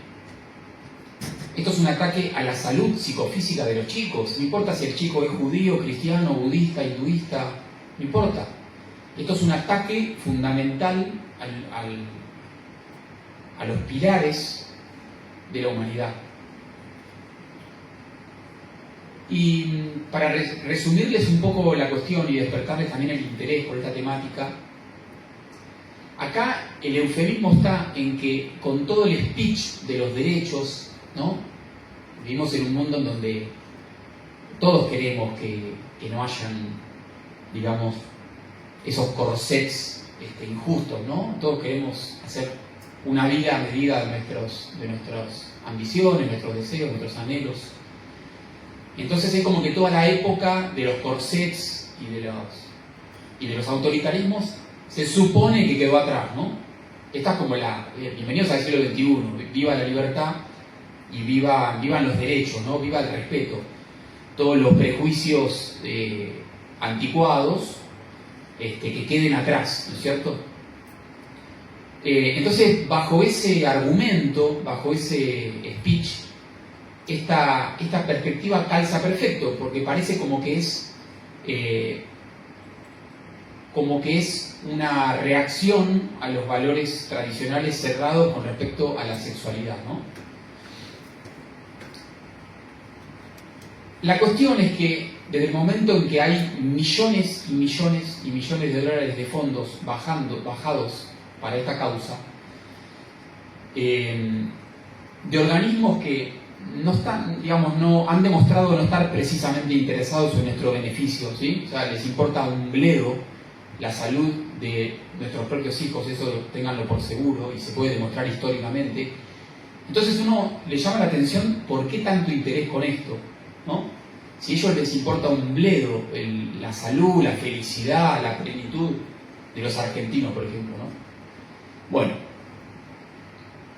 Esto es un ataque a la salud psicofísica de los chicos, no importa si el chico es judío, cristiano, budista, hinduista, no importa. Esto es un ataque fundamental a los pilares de la humanidad. Y para resumirles un poco la cuestión y despertarles también el interés por esta temática, acá el eufemismo está en que con todo el speech de los derechos, ¿no? Vivimos en un mundo en donde todos queremos que no hayan, digamos, esos corsets injustos, ¿no? Todos queremos hacer una vida a medida de nuestras ambiciones, nuestros deseos, nuestros anhelos. Entonces es como que toda la época de los corsets y de los autoritarismos se supone que quedó atrás, ¿no? Esta es como bienvenidos al siglo XXI, viva la libertad y vivan los derechos, ¿no? Viva el respeto. Todos los prejuicios anticuados que queden atrás, ¿no es cierto? Entonces, bajo ese argumento, bajo ese speech, esta perspectiva calza perfecto, porque parece como que es una reacción a los valores tradicionales cerrados con respecto a la sexualidad, ¿no? La cuestión es que desde el momento en que hay millones y millones y millones de dólares de fondos bajados para esta causa, de organismos que no están, digamos, no han demostrado no estar precisamente interesados en nuestro beneficio, ¿sí? O sea, les importa un bledo la salud de nuestros propios hijos, eso ténganlo por seguro y se puede demostrar históricamente. Entonces uno le llama la atención por qué tanto interés con esto, ¿no? Si a ellos les importa un bledo la salud, la felicidad, la plenitud de los argentinos, por ejemplo, ¿no? Bueno,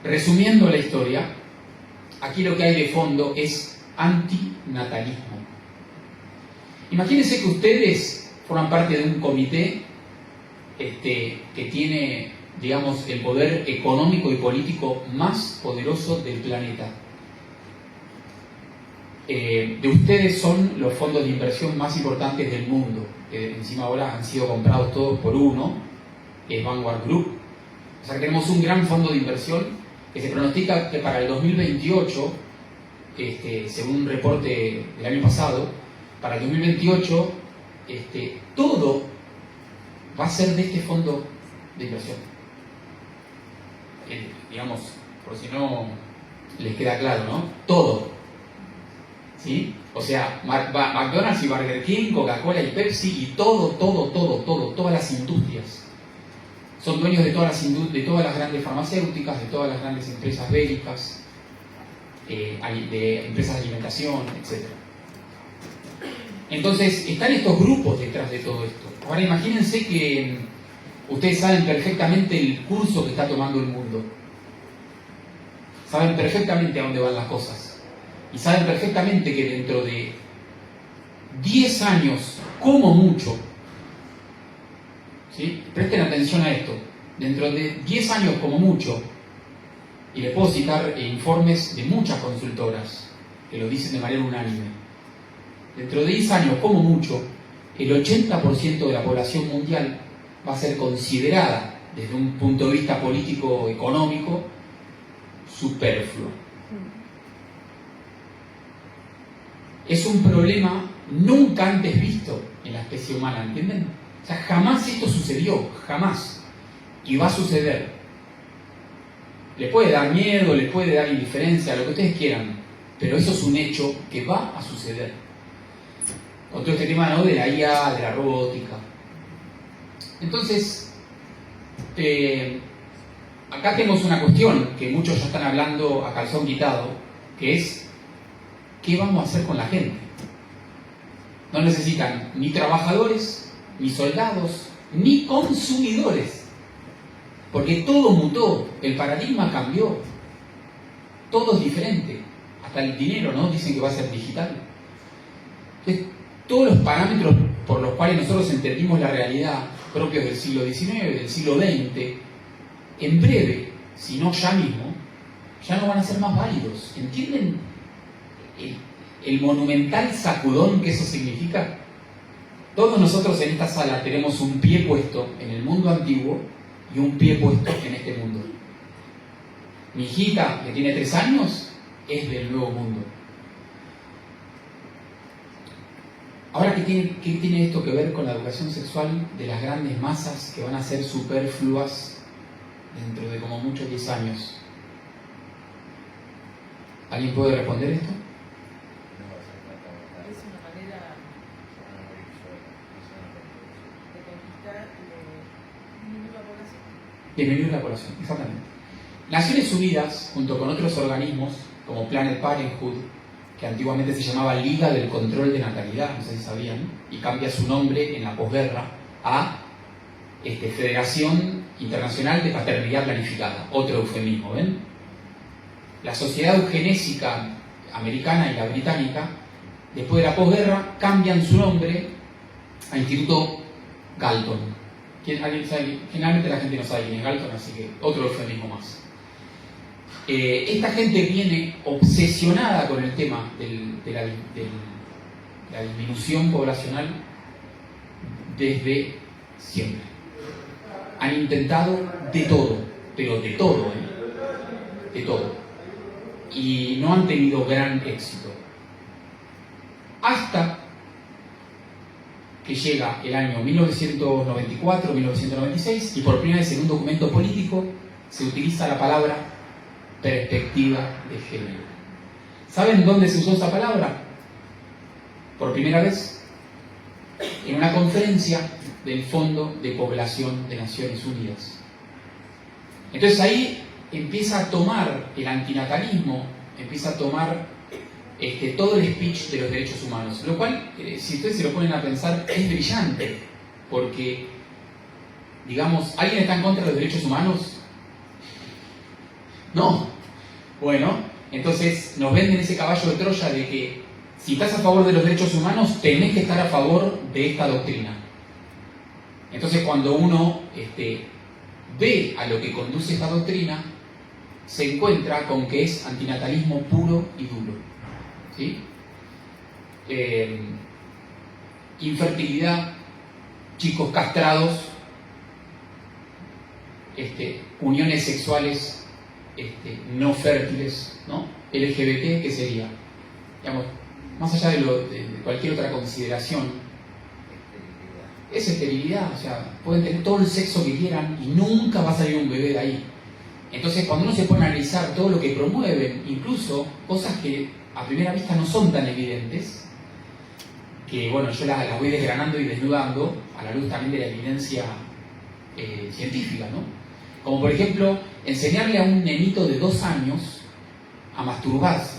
resumiendo la historia, aquí lo que hay de fondo es antinatalismo. Imagínense que ustedes forman parte de un comité que tiene, digamos, el poder económico y político más poderoso del planeta. De ustedes son los fondos de inversión más importantes del mundo, que encima ahora han sido comprados todos por uno, que es Vanguard Group. O sea que tenemos un gran fondo de inversión que se pronostica que para el 2028, según un reporte del año pasado, para el 2028 todo va a ser de este fondo de inversión. Digamos, por si no les queda claro, ¿no? Todo. ¿Sí? O sea, McDonald's y Burger King, Coca-Cola y Pepsi y todas las industrias. Son dueños de todas las grandes farmacéuticas, de todas las grandes empresas bélicas, de empresas de alimentación, etc. Entonces, están estos grupos detrás de todo esto. Ahora imagínense que ustedes saben perfectamente el curso que está tomando el mundo. Saben perfectamente a dónde van las cosas. Y saben perfectamente que dentro de 10 años, como mucho, ¿sí? Presten atención a esto. Dentro de 10 años como mucho, y les puedo citar informes de muchas consultoras que lo dicen de manera unánime, dentro de 10 años como mucho, el 80% de la población mundial va a ser considerada desde un punto de vista político-económico superfluo. Es un problema nunca antes visto en la especie humana, ¿entienden? O sea, jamás esto sucedió, jamás. Y va a suceder. Le puede dar miedo, le puede dar indiferencia, lo que ustedes quieran, pero eso es un hecho que va a suceder. Con todo este tema, ¿no?, de la IA, de la robótica. Entonces, acá tenemos una cuestión que muchos ya están hablando a calzón quitado, que es ¿qué vamos a hacer con la gente? No necesitan ni trabajadores, ni soldados, ni consumidores. Porque todo mutó, el paradigma cambió. Todo es diferente. Hasta el dinero, ¿no? Dicen que va a ser digital. Entonces, todos los parámetros por los cuales nosotros entendimos la realidad, propios del siglo XIX, del siglo XX, en breve, si no ya mismo, ya no van a ser más válidos. ¿Entienden el monumental sacudón que eso significa? Todos nosotros en esta sala tenemos un pie puesto en el mundo antiguo y un pie puesto en este mundo. Mi hijita, que tiene 3 años, es del nuevo mundo. Ahora, ¿qué tiene esto que ver con la educación sexual de las grandes masas que van a ser superfluas dentro de como mucho 10 años? ¿Alguien puede responder esto? Es una manera de conquistar y de disminuir la población. Disminuir la población, exactamente. Naciones Unidas, junto con otros organismos como Planned Parenthood, que antiguamente se llamaba Liga del Control de Natalidad, no sé si sabían, y cambia su nombre en la posguerra a Federación Internacional de Paternidad Planificada, otro eufemismo, ¿ven? La Sociedad Eugenésica Americana y la Británica, después de la posguerra, cambian su nombre a Instituto Galton. ¿Alguien sabe? Generalmente la gente no sabe quién es Galton, así que otro eufemismo más. Esta gente viene obsesionada con el tema de la disminución poblacional desde siempre. Han intentado de todo, pero de todo, de todo. Y no han tenido gran éxito. Hasta que llega el año 1994-1996 y por primera vez en un documento político se utiliza la palabra perspectiva de género. ¿Saben dónde se usó esa palabra? Por primera vez en una conferencia del Fondo de Población de Naciones Unidas. Entonces ahí empieza a tomar el antinatalismo, empieza a tomar todo el speech de los derechos humanos, lo cual, si ustedes se lo ponen a pensar, es brillante, porque, digamos, ¿alguien está en contra de los derechos humanos? No. Bueno, entonces nos venden ese caballo de Troya de que si estás a favor de los derechos humanos, tenés que estar a favor de esta doctrina. Entonces cuando uno ve a lo que conduce esta doctrina, se encuentra con que es antinatalismo puro y duro. ¿Sí? Infertilidad, chicos castrados, uniones sexuales no fértiles, ¿no? LGBT, ¿qué sería? Digamos, más allá de cualquier otra consideración, es esterilidad. O sea, pueden tener todo el sexo que quieran y nunca va a salir un bebé de ahí. Entonces, cuando uno se pone a analizar todo lo que promueven, incluso cosas que a primera vista no son tan evidentes, que bueno, yo las voy desgranando y desnudando a la luz también de la evidencia científica, ¿no? Como por ejemplo, enseñarle a un nenito de 2 años a masturbarse.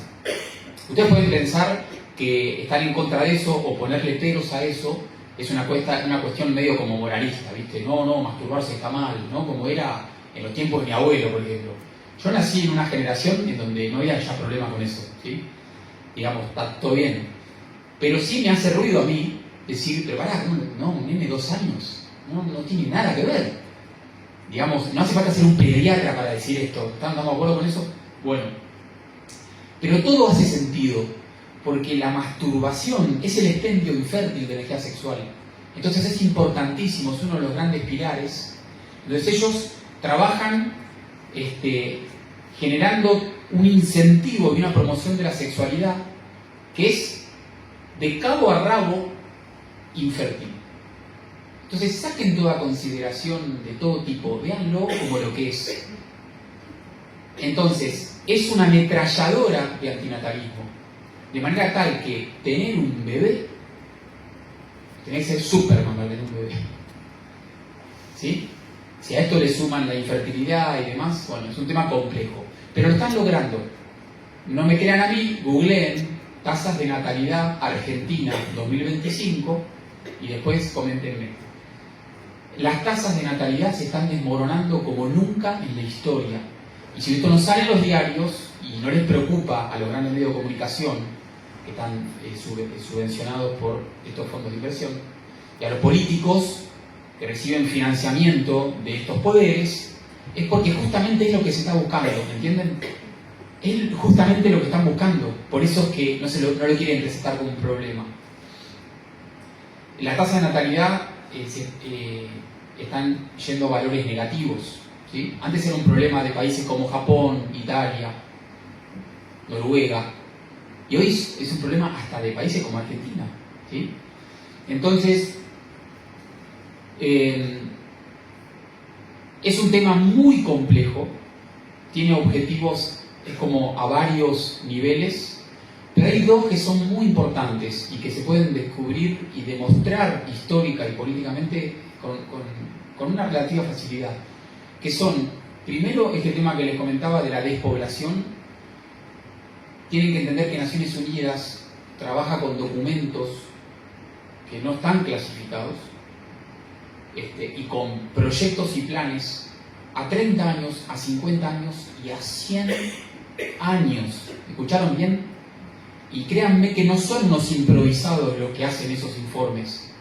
Ustedes pueden pensar que estar en contra de eso o ponerle peros a eso es una cuestión medio como moralista, ¿viste? No, masturbarse está mal, ¿no? Como era en los tiempos de mi abuelo, por ejemplo. Yo nací en una generación en donde no había ya problema con eso, ¿sí? Digamos, está todo bien. Pero sí me hace ruido a mí decir, pero pará, no, un nene de 2 años, no tiene nada que ver. Digamos, no hace falta ser un pediatra para decir esto. ¿Estamos de acuerdo con eso? Bueno. Pero todo hace sentido, porque la masturbación es el expendio infértil de la energía sexual. Entonces es importantísimo, es uno de los grandes pilares. Entonces ellos trabajan generando un incentivo y una promoción de la sexualidad que es de cabo a rabo infértil. Entonces saquen toda consideración de todo tipo, véanlo como lo que es. Entonces, es una ametralladora de antinatalismo, de manera tal que tener un bebé, tenés que ser Superman para tener un bebé. ¿Sí? Si a esto le suman la infertilidad y demás, bueno, es un tema complejo. Pero lo están logrando. No me crean a mí, googleen tasas de natalidad Argentina 2025 y después coméntenme. Las tasas de natalidad se están desmoronando como nunca en la historia. Y si esto no sale en los diarios y no les preocupa a los grandes medios de comunicación que están subvencionados por estos fondos de inversión, y a los políticos que reciben financiamiento de estos poderes, es porque justamente es lo que se está buscando, ¿entienden? Es justamente lo que están buscando, por eso es que no lo quieren presentar como un problema. La tasa de natalidad están yendo a valores negativos, ¿sí? Antes era un problema de países como Japón, Italia, Noruega, y hoy es un problema hasta de países como Argentina, ¿sí? Entonces, es un tema muy complejo, tiene objetivos, es como a varios niveles, pero hay dos que son muy importantes y que se pueden descubrir y demostrar histórica y políticamente con una relativa facilidad, que son, primero, este tema que les comentaba de la despoblación. Tienen que entender que Naciones Unidas trabaja con documentos que no están clasificados y con proyectos y planes a 30 años, a 50 años y a 100 años. ¿Escucharon bien? Y créanme que no son unos improvisados los que hacen esos informes.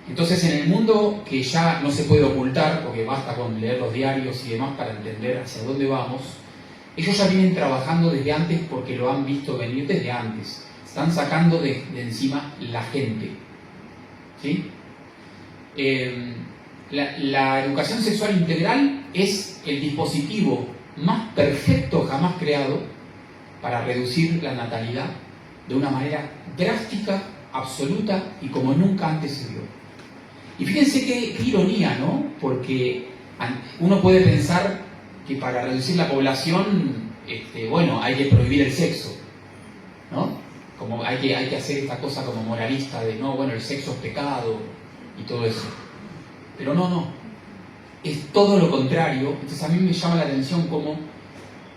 Entonces, en el mundo que ya no se puede ocultar, porque basta con leer los diarios y demás para entender hacia dónde vamos, ellos ya vienen trabajando desde antes porque lo han visto venir desde antes. Están sacando de encima la gente. ¿Sí? La educación sexual integral es el dispositivo más perfecto jamás creado para reducir la natalidad de una manera drástica, absoluta y como nunca antes se vio. Y fíjense qué ironía, ¿no? Porque uno puede pensar que para reducir la población, bueno, hay que prohibir el sexo, ¿no? Como hay que hacer esta cosa como moralista de, no, bueno, el sexo es pecado y todo eso. Pero no. Es todo lo contrario. Entonces a mí me llama la atención cómo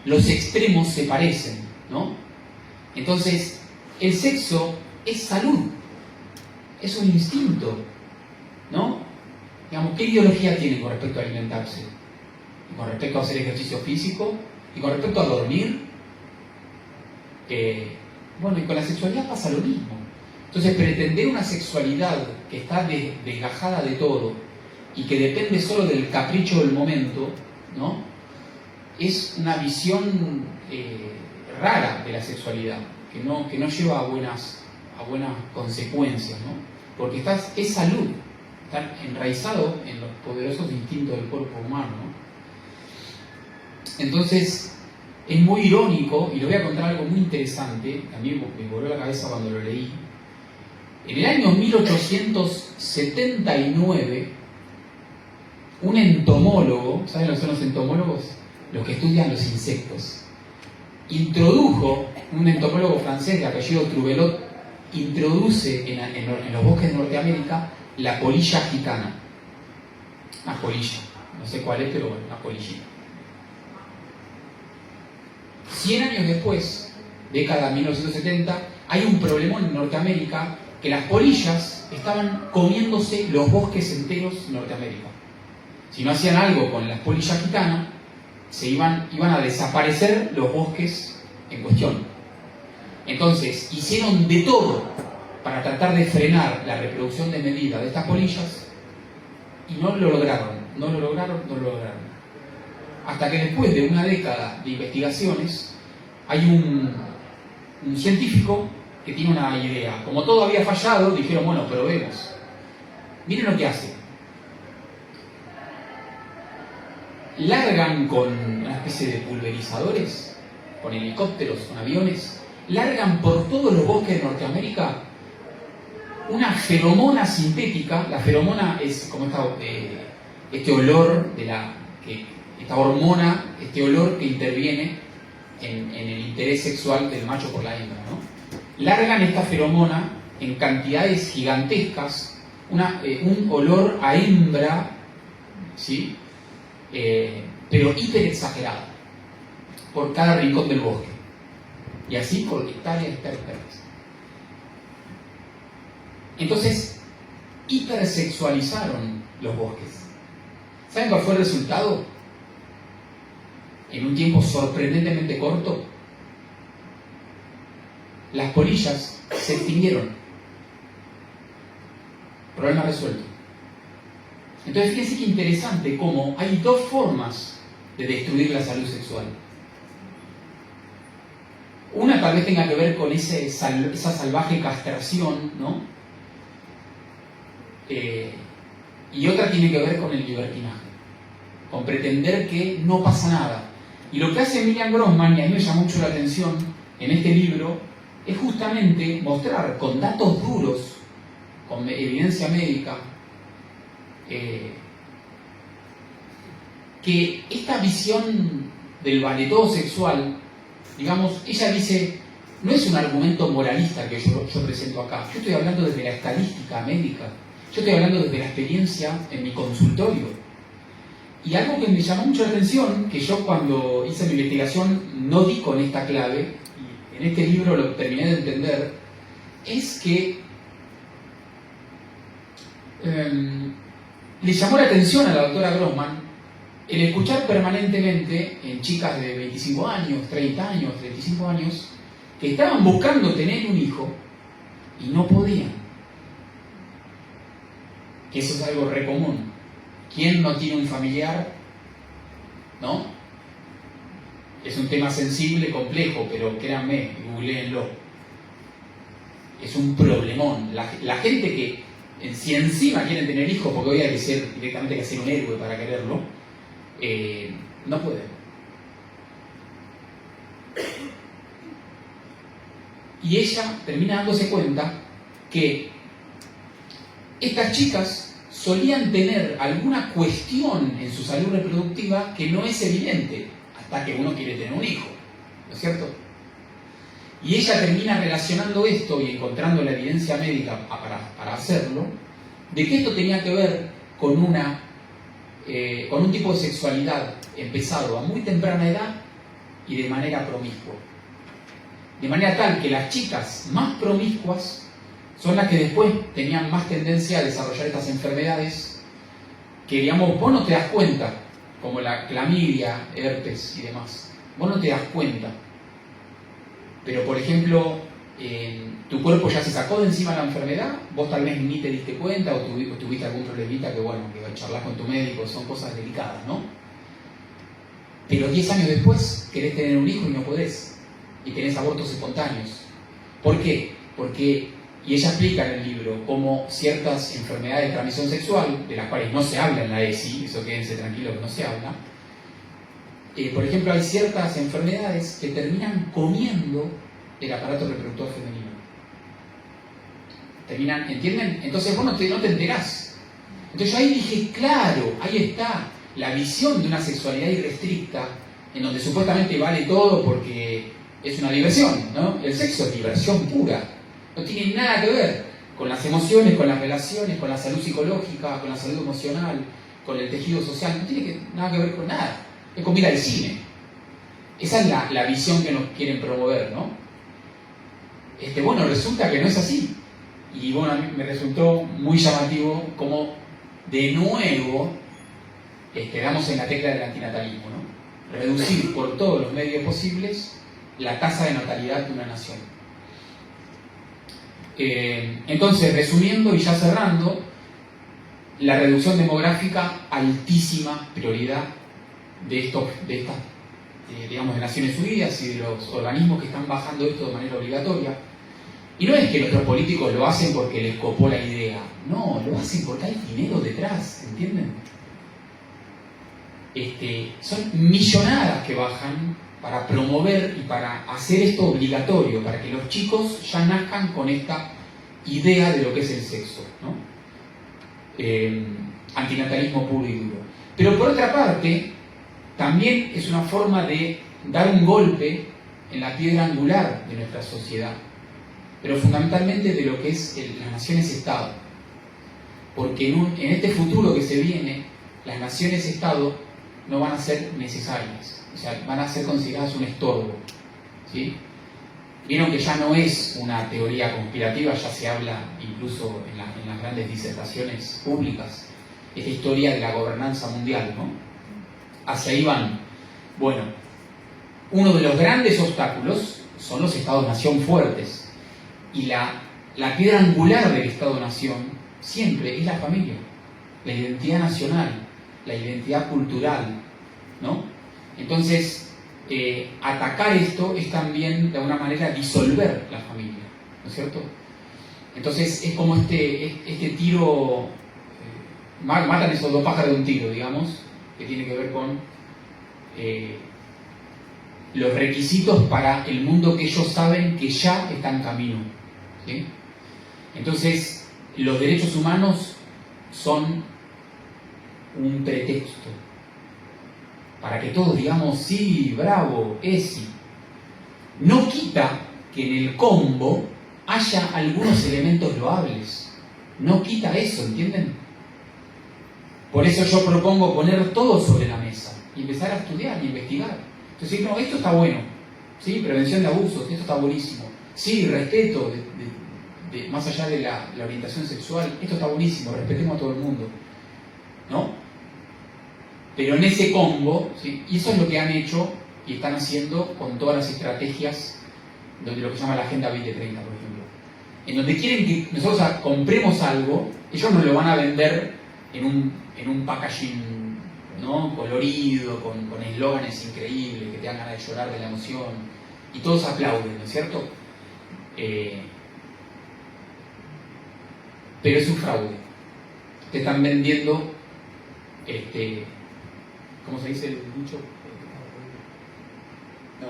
los extremos se parecen, ¿no? Entonces, el sexo es salud, es un instinto, ¿no? Digamos, ¿qué ideología tiene con respecto a alimentarse? Y con respecto a hacer ejercicio físico, y con respecto a dormir. Bueno, y con la sexualidad pasa lo mismo. Entonces, pretender una sexualidad que está desgajada de todo y que depende solo del capricho del momento, ¿no? Es una visión rara de la sexualidad, que no lleva a buenas consecuencias, ¿no? Porque es salud, está enraizado en los poderosos instintos del cuerpo humano, ¿no? Entonces, es muy irónico, y le voy a contar algo muy interesante, también me voló la cabeza cuando lo leí. En el año 1879, un entomólogo, ¿saben lo que son los entomólogos? Los que estudian los insectos. Un entomólogo francés de apellido Trouvelot, introduce en los bosques de Norteamérica la polilla gitana. Una polilla, no sé cuál es, pero bueno, una polillita. 100 años después, década 1970, hay un problema en Norteamérica que las polillas estaban comiéndose los bosques enteros de Norteamérica. Si no hacían algo con las polillas gitanas, iban a desaparecer los bosques en cuestión. Entonces, hicieron de todo para tratar de frenar la reproducción de medida de estas polillas y no lo lograron. Hasta que después de una década de investigaciones, hay un científico que tiene una idea. Como todo había fallado, dijeron, bueno, probemos. Miren lo que hace. Largan con una especie de pulverizadores, con helicópteros, con aviones, largan por todos los bosques de Norteamérica una feromona sintética. La feromona es como este olor esta hormona, este olor que interviene en el interés sexual del macho por la hembra, ¿no? Largan esta feromona en cantidades gigantescas, un olor a hembra, ¿sí? Pero hiper exagerado, por cada rincón del bosque. Y así por hectáreas. Entonces, hipersexualizaron los bosques. ¿Saben cuál fue el resultado? En un tiempo sorprendentemente corto, las polillas se extinguieron. Problema resuelto. Entonces, fíjense qué interesante cómo hay dos formas de destruir la salud sexual. Una tal vez tenga que ver con esa salvaje castración, ¿no? Y otra tiene que ver con el libertinaje, con pretender que no pasa nada. Y lo que hace Miljan Grossman, y a mí me llama mucho la atención en este libro, es justamente mostrar con datos duros, con evidencia médica, que esta visión del vale todo sexual, digamos, ella dice, no es un argumento moralista que yo presento acá. Yo estoy hablando desde la estadística médica. Yo estoy hablando desde la experiencia en mi consultorio. Y algo que me llamó mucho la atención, que yo cuando hice mi investigación no di con esta clave, y en este libro lo terminé de entender, es que le llamó la atención a la doctora Grossman el escuchar permanentemente en chicas de 25 años, 30 años, 35 años, que estaban buscando tener un hijo y no podían. Que eso es algo re común. ¿Quién no tiene un familiar? ¿No? Es un tema sensible, complejo, pero créanme, googleenlo. Es un problemón. La gente que, si encima quieren tener hijos, porque hoy hay que ser directamente que ser un héroe para quererlo, no puede. Y ella termina dándose cuenta que estas chicas solían tener alguna cuestión en su salud reproductiva que no es evidente hasta que uno quiere tener un hijo, ¿no es cierto? Y ella termina relacionando esto y encontrando la evidencia médica para hacerlo, de que esto tenía que ver con un tipo de sexualidad empezado a muy temprana edad y de manera promiscua. De manera tal que las chicas más promiscuas son las que después tenían más tendencia a desarrollar estas enfermedades que, digamos, vos no te das cuenta, como la clamidia, herpes y demás. Vos no te das cuenta. Pero, por ejemplo, tu cuerpo ya se sacó de encima la enfermedad, vos tal vez ni te diste cuenta o tuviste algún problemita que, bueno, que charlas con tu médico, son cosas delicadas, ¿no? Pero 10 años después querés tener un hijo y no podés. Y tenés abortos espontáneos. ¿Por qué? Porque, y ella explica en el libro, cómo ciertas enfermedades de transmisión sexual, de las cuales no se habla en la ESI, eso quédense tranquilos que no se habla, por ejemplo, hay ciertas enfermedades que terminan comiendo el aparato reproductor femenino. Terminan, ¿entienden? Entonces vos no te enterás. Entonces yo ahí dije, claro, ahí está la visión de una sexualidad irrestricta, en donde supuestamente vale todo porque es una diversión, ¿no? El sexo es diversión pura. No tiene nada que ver con las emociones, con las relaciones, con la salud psicológica, con la salud emocional, con el tejido social. No tiene nada que ver con nada. Es como ir al cine. Esa es la visión que nos quieren promover, ¿no? Bueno, resulta que no es así. Y bueno, a mí me resultó muy llamativo cómo de nuevo damos en la tecla del antinatalismo, ¿no? Reducir por todos los medios posibles la tasa de natalidad de una nación. Entonces, resumiendo y ya cerrando, la reducción demográfica, altísima prioridad de estas digamos, de Naciones Unidas y de los organismos que están bajando esto de manera obligatoria. Y no es que nuestros políticos lo hacen porque les copó la idea, no, lo hacen porque hay dinero detrás, ¿entienden? Son millonadas que bajan para promover y para hacer esto obligatorio, para que los chicos ya nazcan con esta idea de lo que es el sexo, ¿no? Antinatalismo puro y duro. Pero por otra parte, también es una forma de dar un golpe en la piedra angular de nuestra sociedad, pero fundamentalmente de lo que es las naciones-estado. Porque en este futuro que se viene, las naciones-estado no van a ser necesarias, o sea, van a ser consideradas un estorbo, ¿sí? Vieron que ya no es una teoría conspirativa, ya se habla incluso en las grandes disertaciones públicas, esta historia de la gobernanza mundial, ¿no? Hacia ahí van. Bueno, uno de los grandes obstáculos son los estados-nación fuertes, y la piedra angular del estado-nación siempre es la familia, la identidad nacional, la identidad cultural, ¿no? Entonces, atacar esto es también, de alguna manera, disolver la familia, ¿no es cierto? Entonces, es como este tiro, matan esos dos pájaros de un tiro, digamos, que tiene que ver con los requisitos para el mundo que ellos saben que ya está en camino, ¿sí? Entonces, los derechos humanos son un pretexto para que todos digamos sí, bravo, ESI. No quita que en el combo haya algunos elementos loables. No quita eso, ¿entienden? Por eso yo propongo poner todo sobre la mesa y empezar a estudiar y investigar. Entonces, no, esto está bueno, ¿sí? Prevención de abusos, esto está buenísimo. Sí, respeto, más allá de la orientación sexual, esto está buenísimo, respetemos a todo el mundo, ¿no? Pero en ese combo, ¿sí? Y eso es lo que han hecho y están haciendo con todas las estrategias de lo que se llama la Agenda 2030, por ejemplo. En donde quieren que nosotros compremos algo, ellos nos lo van a vender en un packaging, ¿no? Colorido, con eslóganes increíbles, que te dan ganas de llorar de la emoción, y todos aplauden, ¿no es cierto? Pero es un fraude. Te están vendiendo, ¿cómo se dice el dicho? No.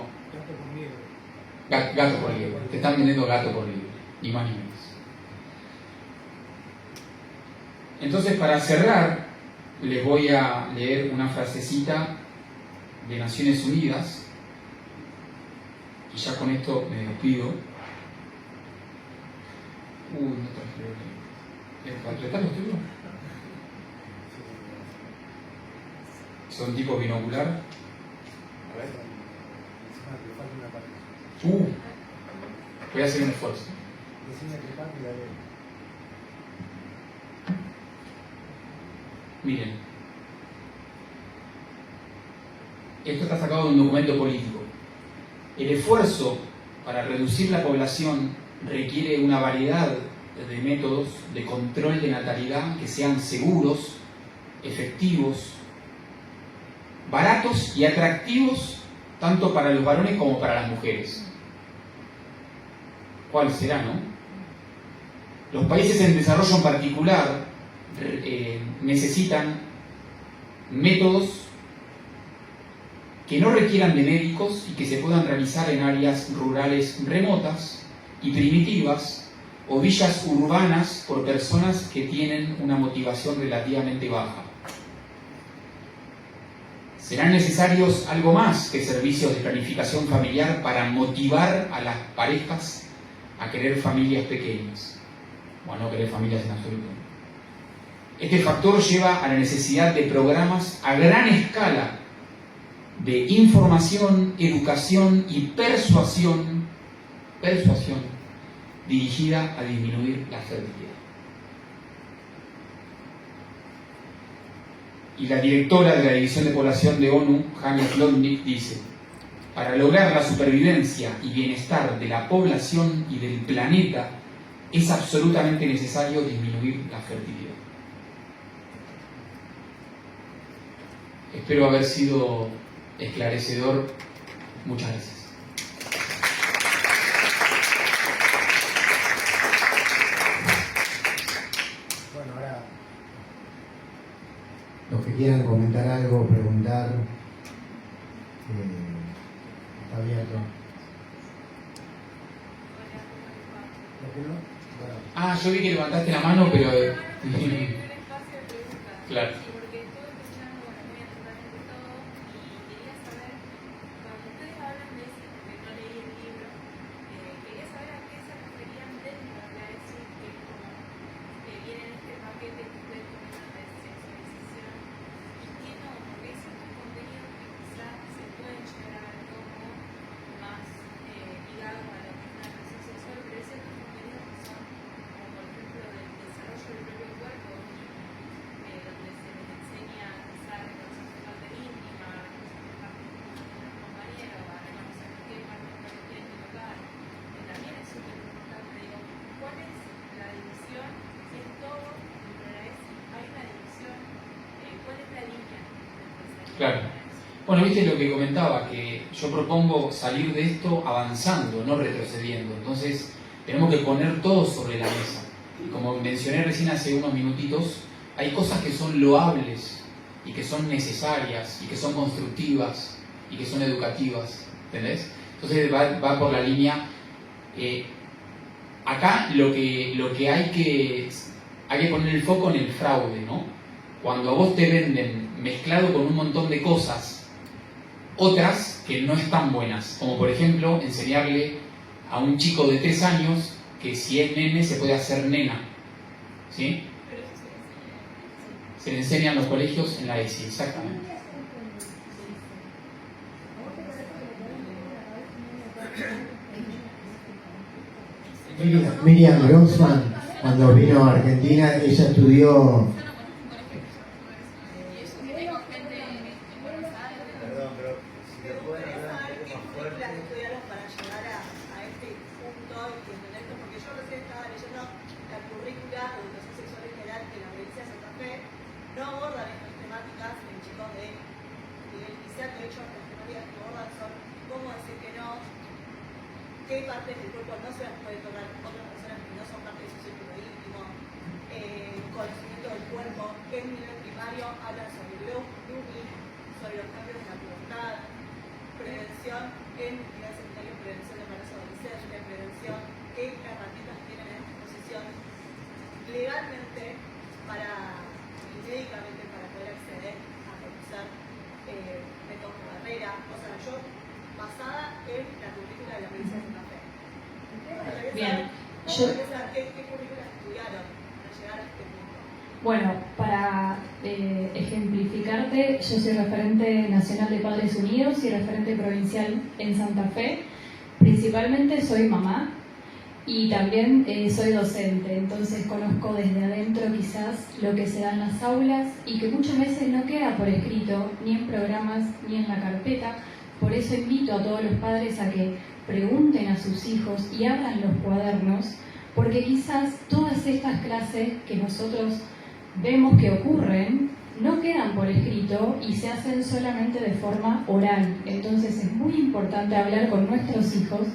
Gato por liebre. Te están vendiendo gato por liebre, ni más ni menos. Entonces, para cerrar, les voy a leer una frasecita de Naciones Unidas, y ya con esto me despido. No traje. ¿Están los libros? Son tipo binocular. A ver. Voy a hacer un esfuerzo. Miren, esto está sacado de un documento político. El esfuerzo para reducir la población requiere una variedad de métodos de control de natalidad que sean seguros, efectivos, baratos y atractivos tanto para los varones como para las mujeres. ¿Cuál será, no? Los países en desarrollo en particular necesitan métodos que no requieran de médicos y que se puedan realizar en áreas rurales remotas y primitivas o villas urbanas por personas que tienen una motivación relativamente baja. Serán necesarios algo más que servicios de planificación familiar para motivar a las parejas a querer familias pequeñas o a no querer familias en absoluto. Este factor lleva a la necesidad de programas a gran escala de información, educación y persuasión dirigida a disminuir la fertilidad. Y la directora de la División de Población de ONU, Hania Klodnik, dice: para lograr la supervivencia y bienestar de la población y del planeta, es absolutamente necesario disminuir la fertilidad. Espero haber sido esclarecedor. Muchas gracias. Bueno, ahora los que quieran comentar algo, preguntar, está abierto. ¿Lo que no? Bueno. Ah, yo vi que levantaste la mano, pero... Claro. Claro. Bueno, viste lo que comentaba, que yo propongo salir de esto avanzando, no retrocediendo. Entonces, tenemos que poner todo sobre la mesa. Y como mencioné recién hace unos minutitos, hay cosas que son loables y que son necesarias y que son constructivas y que son educativas, ¿entendés? Entonces va por la línea. Acá lo que hay que poner el foco en el fraude, ¿no? Cuando a vos te venden mezclado con un montón de cosas, otras que no están buenas, como por ejemplo enseñarle a un chico de 3 años que si es nene se puede hacer nena, ¿sí? Se le enseña en los colegios en la ESI, exactamente. Miriam Grossman, cuando vino a Argentina, ella estudió... qué partes del cuerpo no se las puede tocar otras personas que no son parte de su círculo íntimo, conocimiento del cuerpo, que en nivel primario habla sobre grooming, sobre los cambios de la pubertad, prevención en nivel secundario, prevención de embarazo adolescente, prevención, qué herramientas tienen a disposición legalmente y médicamente para poder acceder a conocer métodos de barrera, o sea, yo basada en la currícula de la provincia de Santa Fe. Bien. ¿Qué currícula estudiaron para llegar a este punto? Bueno, para ejemplificarte, yo soy referente nacional de Padres Unidos y referente provincial en Santa Fe. Principalmente soy mamá y también soy docente, entonces conozco desde adentro quizás lo que se da en las aulas y que muchas veces no queda por escrito, ni en programas, ni en la carpeta. Por eso invito a todos los padres a que pregunten a sus hijos y abran los cuadernos, porque quizás todas estas clases que nosotros vemos que ocurren no quedan por escrito y se hacen solamente de forma oral. Entonces es muy importante hablar con nuestros hijos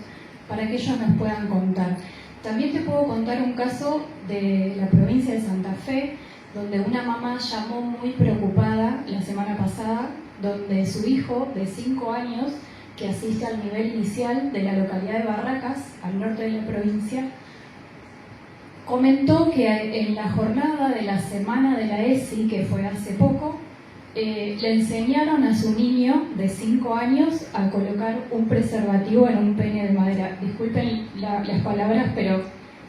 para que ellos nos puedan contar. También te puedo contar un caso de la provincia de Santa Fe, donde una mamá llamó muy preocupada la semana pasada, donde su hijo de 5 años, que asiste al nivel inicial de la localidad de Barracas, al norte de la provincia, comentó que en la jornada de la semana de la ESI, que fue hace poco, le enseñaron a su niño de 5 años a colocar un preservativo en un pene de madera. Disculpen las palabras, pero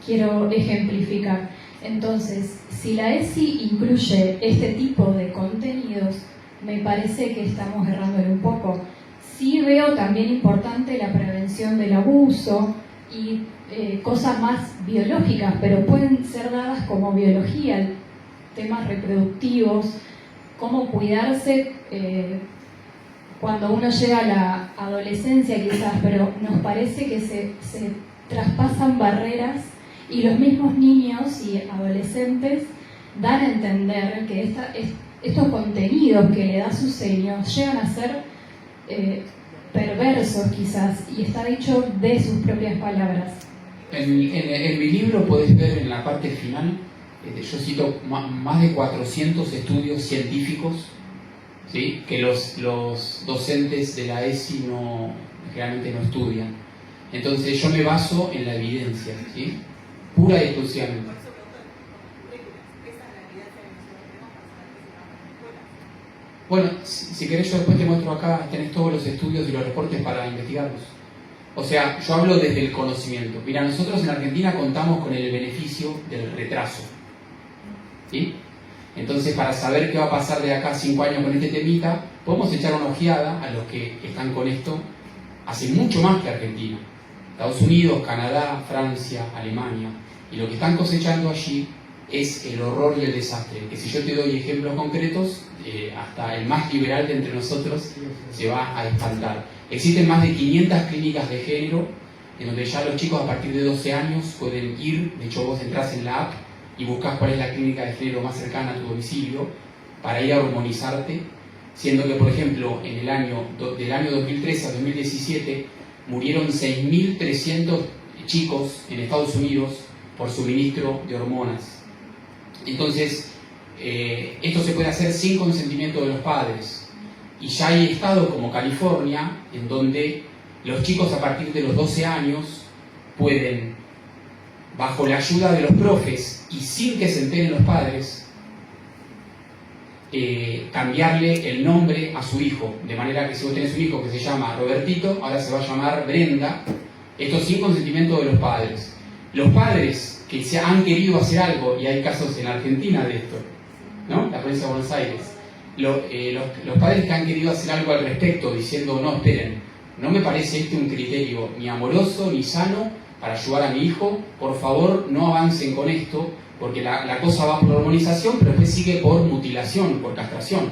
quiero ejemplificar. Entonces, si la ESI incluye este tipo de contenidos, me parece que estamos errándole un poco. Sí veo también importante la prevención del abuso y cosas más biológicas, pero pueden ser dadas como biología, temas reproductivos, cómo cuidarse cuando uno llega a la adolescencia quizás, pero nos parece que se traspasan barreras y los mismos niños y adolescentes dan a entender que estos contenidos que le da su seño llegan a ser perversos quizás, y está dicho de sus propias palabras. En mi libro podés ver en la parte final, yo cito más de 400 estudios científicos, ¿sí?, que los docentes de la ESI generalmente no estudian. Entonces yo me baso en la evidencia, ¿sí?, pura y exclusivamente. Por eso pregunto de currículas. Esa es la evidencia que nosotros tenemos para saber que se trabaja en escuelas. Bueno, si querés yo después te muestro acá, tenés todos los estudios y los reportes para investigarlos. O sea, yo hablo desde el conocimiento. Mira, nosotros en Argentina contamos con el beneficio del retraso. ¿Sí? Entonces, para saber qué va a pasar de acá a 5 años con este temita, podemos echar una ojeada a los que están con esto hace mucho más que Argentina. Estados Unidos, Canadá, Francia, Alemania. Y lo que están cosechando allí es el horror y el desastre. Que si yo te doy ejemplos concretos, hasta el más liberal de entre nosotros se va a espantar. Existen más de 500 clínicas de género en donde ya los chicos a partir de 12 años pueden ir. De hecho, vos entras en la app y buscas cuál es la clínica de género más cercana a tu domicilio para ir a hormonizarte, siendo que, por ejemplo, en el del año 2013 a 2017 murieron 6.300 chicos en Estados Unidos por suministro de hormonas. Entonces, esto se puede hacer sin consentimiento de los padres. Y ya hay estados como California, en donde los chicos a partir de los 12 años pueden, bajo la ayuda de los profes y sin que se enteren los padres, cambiarle el nombre a su hijo. De manera que si vos tenés un hijo que se llama Robertito, ahora se va a llamar Brenda. Esto sin consentimiento de los padres. Los padres que se han querido hacer algo, y hay casos en Argentina de esto, ¿no? La provincia de Buenos Aires. Los padres que han querido hacer algo al respecto, diciendo, no, esperen, no me parece este un criterio ni amoroso ni sano para ayudar a mi hijo, por favor no avancen con esto, porque la cosa va por hormonización, pero después sigue por mutilación, por castración,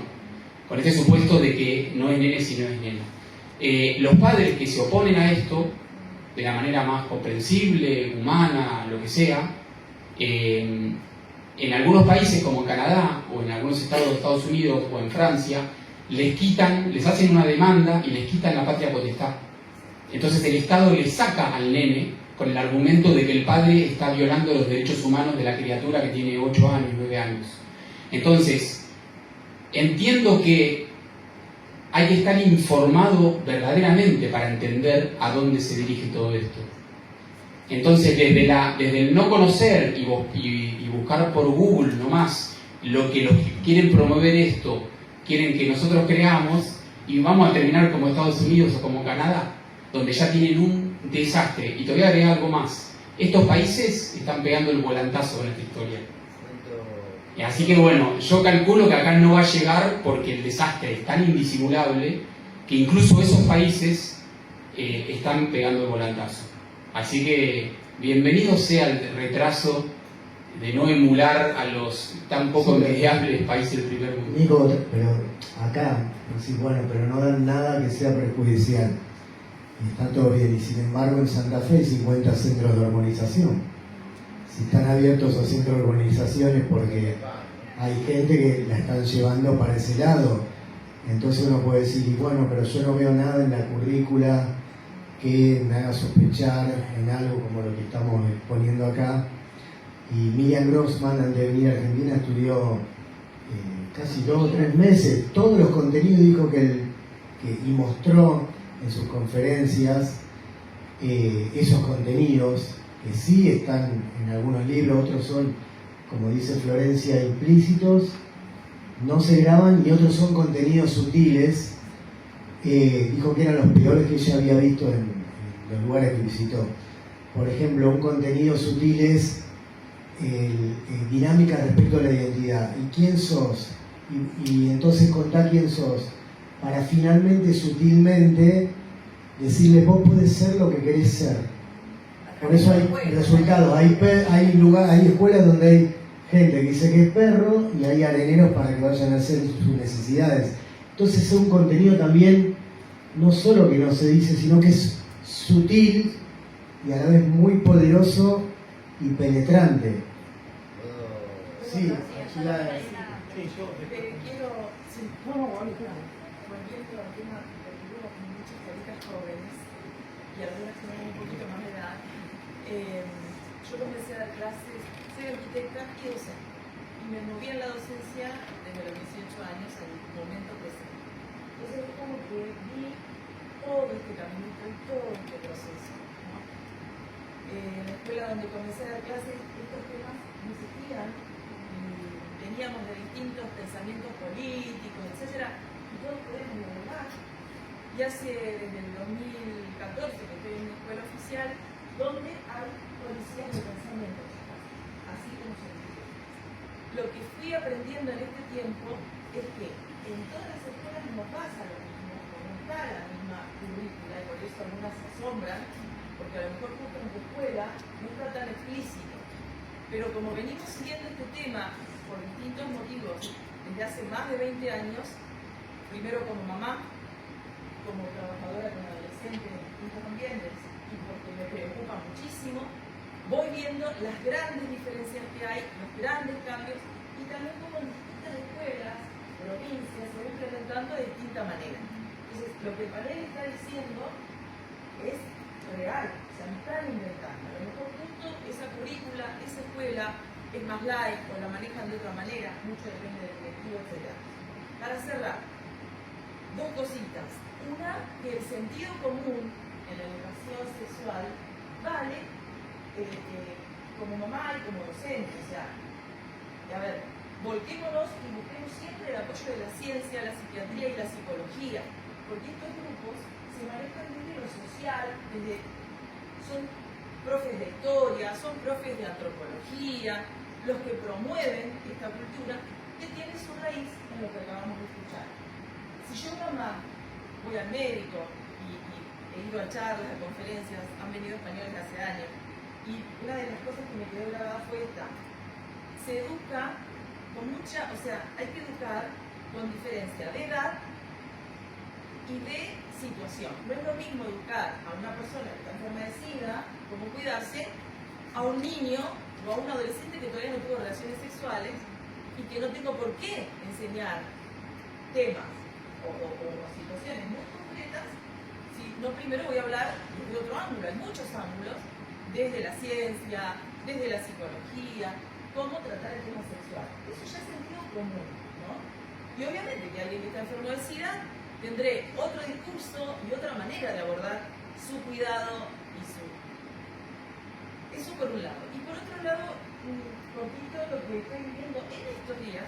con este supuesto de que no es nene si no es nena. Los padres que se oponen a esto, de la manera más comprensible, humana, lo que sea, en algunos países como en Canadá o en algunos estados de Estados Unidos o en Francia, les hacen una demanda y les quitan la patria potestad. Entonces el Estado le saca al nene con el argumento de que el padre está violando los derechos humanos de la criatura que tiene 8 años, 9 años. Entonces, entiendo que hay que estar informado verdaderamente para entender a dónde se dirige todo esto. Entonces, desde el no conocer y buscar por Google nomás lo que los que quieren promover esto quieren que nosotros creamos, y vamos a terminar como Estados Unidos o como Canadá, donde ya tienen un desastre. Y te voy a agregar algo más. Estos países están pegando el volantazo con esta historia. Así que bueno, yo calculo que acá no va a llegar porque el desastre es tan indisimulable que incluso esos países están pegando el volantazo. Así que bienvenido sea el retraso de no emular a los tan poco envidiables países del primer mundo. Nico, pero acá, sí, bueno, pero no dan nada que sea perjudicial. Y está todo bien. Y sin embargo, en Santa Fe hay 50 centros de hormonización. Si están abiertos esos centros de hormonización es porque hay gente que la están llevando para ese lado. Entonces uno puede decir, y bueno, pero yo no veo nada en la currícula que me haga sospechar en algo como lo que estamos exponiendo acá. Y Miriam Grossman, antes de venir a Argentina, estudió casi 2 o 3 meses todos los contenidos, dijo y mostró en sus conferencias esos contenidos que sí están en algunos libros, otros son, como dice Florencia, implícitos, no se graban, y otros son contenidos sutiles. Dijo que eran los peores que ella había visto en los lugares que visitó. Por ejemplo, un contenido sutil es dinámica respecto a la identidad. ¿Y quién sos? Y entonces contá quién sos, para finalmente, sutilmente, decirle, vos podés ser lo que querés ser. Por eso hay resultados, hay escuelas donde hay gente que dice que es perro y hay areneros para que vayan a hacer sus necesidades. Entonces es un contenido también, no solo que no se dice, sino que es sutil y a la vez muy poderoso y penetrante. Sí, volviendo al tema, porque hubo muchas chicas jóvenes y algunas tienen un poquito más de edad. Yo comencé a dar clases, soy arquitecta y docente, y me moví en la docencia desde los 18 años al momento presente. Entonces es como que vi todo este camino y todo este proceso, ¿no? escuela donde comencé a dar clases, estos temas no existían. Veníamos de distintos pensamientos políticos, etc. Y todos podemos dialogar. Y desde el 2014 que estoy en una escuela oficial, donde hay policías de pensamiento, así como se dice. Lo que fui aprendiendo en este tiempo es que en todas las escuelas no pasa lo mismo, no está la misma currícula, y por eso algunas se asombran, porque a lo mejor justo en tu escuela no está tan explícito. Pero como venimos siguiendo este tema por distintos motivos desde hace más de 20 años, primero como mamá, como trabajadora con adolescentes en distintos ambientes, y porque me preocupa muchísimo, voy viendo las grandes diferencias que hay, los grandes cambios, y también como en distintas escuelas, provincias, se va implementando de distinta manera. Entonces, lo que el panel está diciendo es real, o sea, no están inventando. A lo mejor justo esa currícula, esa escuela es más light o la manejan de otra manera, mucho depende del directivo, etc. Para cerrar, dos cositas. Una, que el sentido común en la educación sexual vale como mamá y como docente. O sea, a ver, volquémonos y busquemos siempre el apoyo de la ciencia, la psiquiatría y la psicología, porque estos grupos se manejan desde lo social, son profes de historia, son profes de antropología, los que promueven esta cultura que tiene su raíz en lo que acabamos de escuchar. Si yo, mamá, voy al médico y he ido a charlas, a conferencias, han venido españoles hace años, y una de las cosas que me quedó grabada fue esta: se educa con mucha, o sea, hay que educar con diferencia de edad y de situación. No es lo mismo educar a una persona que está enferma de SIDA, cómo cuidarse, a un niño o a un adolescente que todavía no tuvo relaciones sexuales y que no tengo por qué enseñar temas o situaciones muy concretas, si no primero voy a hablar desde otro ángulo. Hay muchos ángulos, desde la ciencia, desde la psicología, cómo tratar el tema sexual. Eso ya es sentido común, ¿no? Y obviamente que alguien que está enfermo de SIDA tendré otro discurso y otra manera de abordar su cuidado y su... Eso por un lado. Y por otro lado, un poquito lo que estoy viviendo en estos días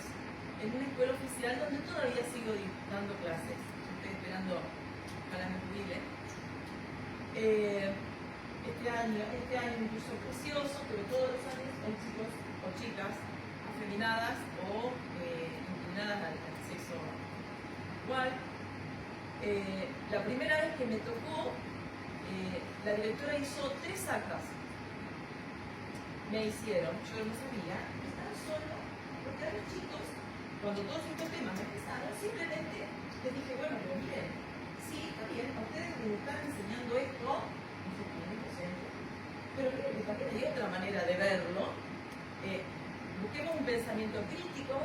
en una escuela oficial donde todavía sigo dando clases. Estoy esperando a la me jubile. Este año incluso precioso, pero todos los años hay chicos o chicas afeminadas o inclinadas al sexo igual. La primera vez que me tocó, la directora hizo 3 actas. Me hicieron, yo no sabía, estaba solo, porque a los chicos, cuando todos estos temas me empezaron, simplemente les dije, bueno, pero miren, sí, está bien, a ustedes les están enseñando esto, pero creo que también hay otra manera de verlo. Busquemos un pensamiento crítico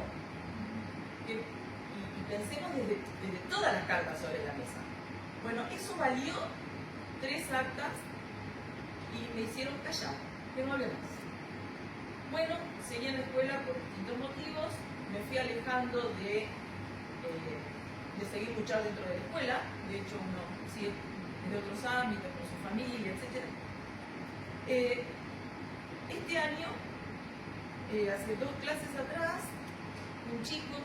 y pensemos desde todas las cartas sobre la mesa. Bueno, eso valió 3 actas y me hicieron callar, que no hable más. Bueno, seguí en la escuela por distintos motivos, me fui alejando de seguir luchando dentro de la escuela. De hecho, uno sigue desde otros ámbitos, con su familia, etc. Este año, hace 2 clases atrás, un chico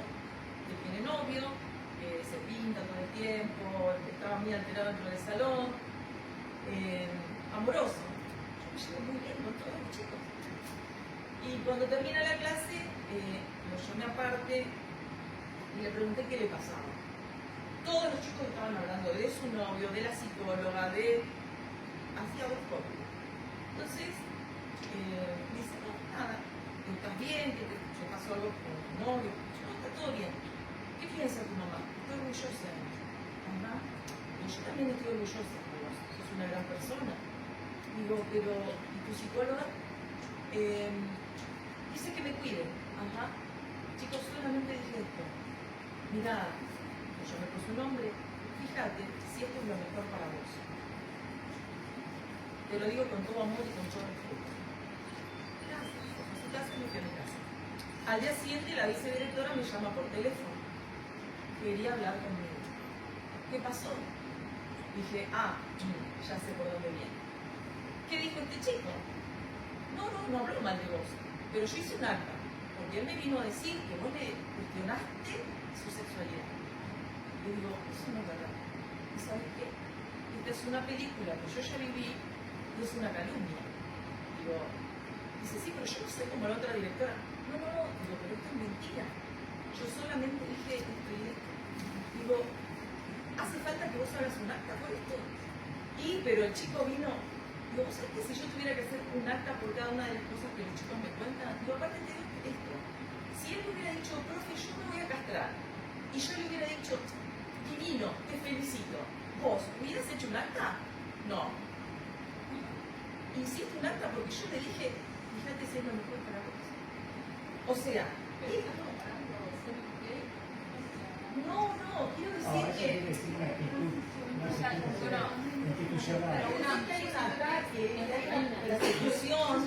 que tiene novio, que se pinta todo el tiempo, que estaba muy alterado dentro del salón, amoroso. Yo me llevo muy bien con todos los chicos. Y cuando termina la clase, lo llamé aparte y le pregunté qué le pasaba. Todos los chicos estaban hablando de su novio, de la psicóloga, hacía 2 cosas. Entonces, me dice, no, nada, ¿estás bien? ¿Que te pasó algo con tu novio? Yo, no, está todo bien. ¿Qué piensa tu mamá? Estoy orgullosa de ella. Mamá, yo también estoy orgullosa de vos, sos una gran persona. Digo, pero, ¿y tu psicóloga? Dice que me cuide. Ajá. Chicos, solamente dije esto. Mirá, yo me puse un nombre, fíjate si esto es lo mejor para vos. Te lo digo con todo amor y con todo respeto. Gracias. En su casa me fui a mi casa. Al día siguiente la vicedirectora me llama por teléfono. Quería hablar conmigo. ¿Qué pasó? Dije, ya sé por dónde viene. ¿Qué dijo este chico? no habló mal de vos, pero yo hice un acta, porque él me vino a decir que vos le cuestionaste su sexualidad. Le digo, eso no es verdad. ¿Y sabes qué? Esta es una película que yo ya viví y es una calumnia. Digo, dice, sí, pero yo no sé como la otra directora. No, digo, pero esto es mentira. Yo solamente dije esto y esto. Digo, ¿hace falta que vos hagas un acta por esto? Pero el chico vino, digo, ¿vos sabés que si yo tuviera que hacer un acta por cada una de las cosas que los chicos me cuentan? Digo, aparte te digo esto, si él me hubiera dicho, profe, yo me voy a castrar, y yo le hubiera dicho, divino, te felicito, ¿vos hubieras hecho un acta? No. Insisto un acta porque yo le dije, fíjate si es lo mejor para vos. O sea, no, quiero decir que... institucional. Pero una ataque a la institución.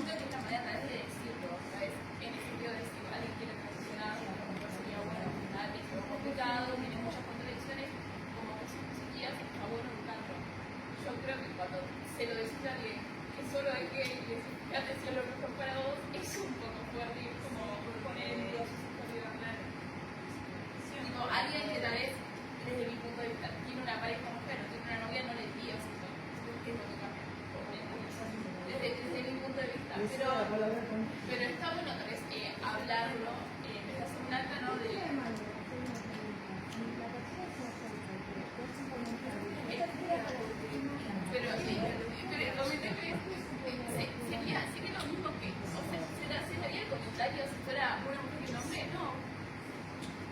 En el sentido de si alguien quiere transicionar, sería bueno, es complicado, tiene muchas contradicciones, como guías, está bueno educarlo. Yo creo que cuando se lo decís a alguien que solo hay que decir, fíjate si es lo mejor para vos, es un poco fuerte, es como poner Dios y hablar. Digo, alguien que tal vez, desde mi punto de vista, tiene una pareja mujer, no tiene una novia, no le digas eso. ¿Qué es lo que cambia? Desde mi punto de vista. Pero está bueno tal vez hablarlo, hacer un acta, ¿no? Pero sería lo mismo que, o sea, sería el comentario si fuera una mujer y un hombre, no.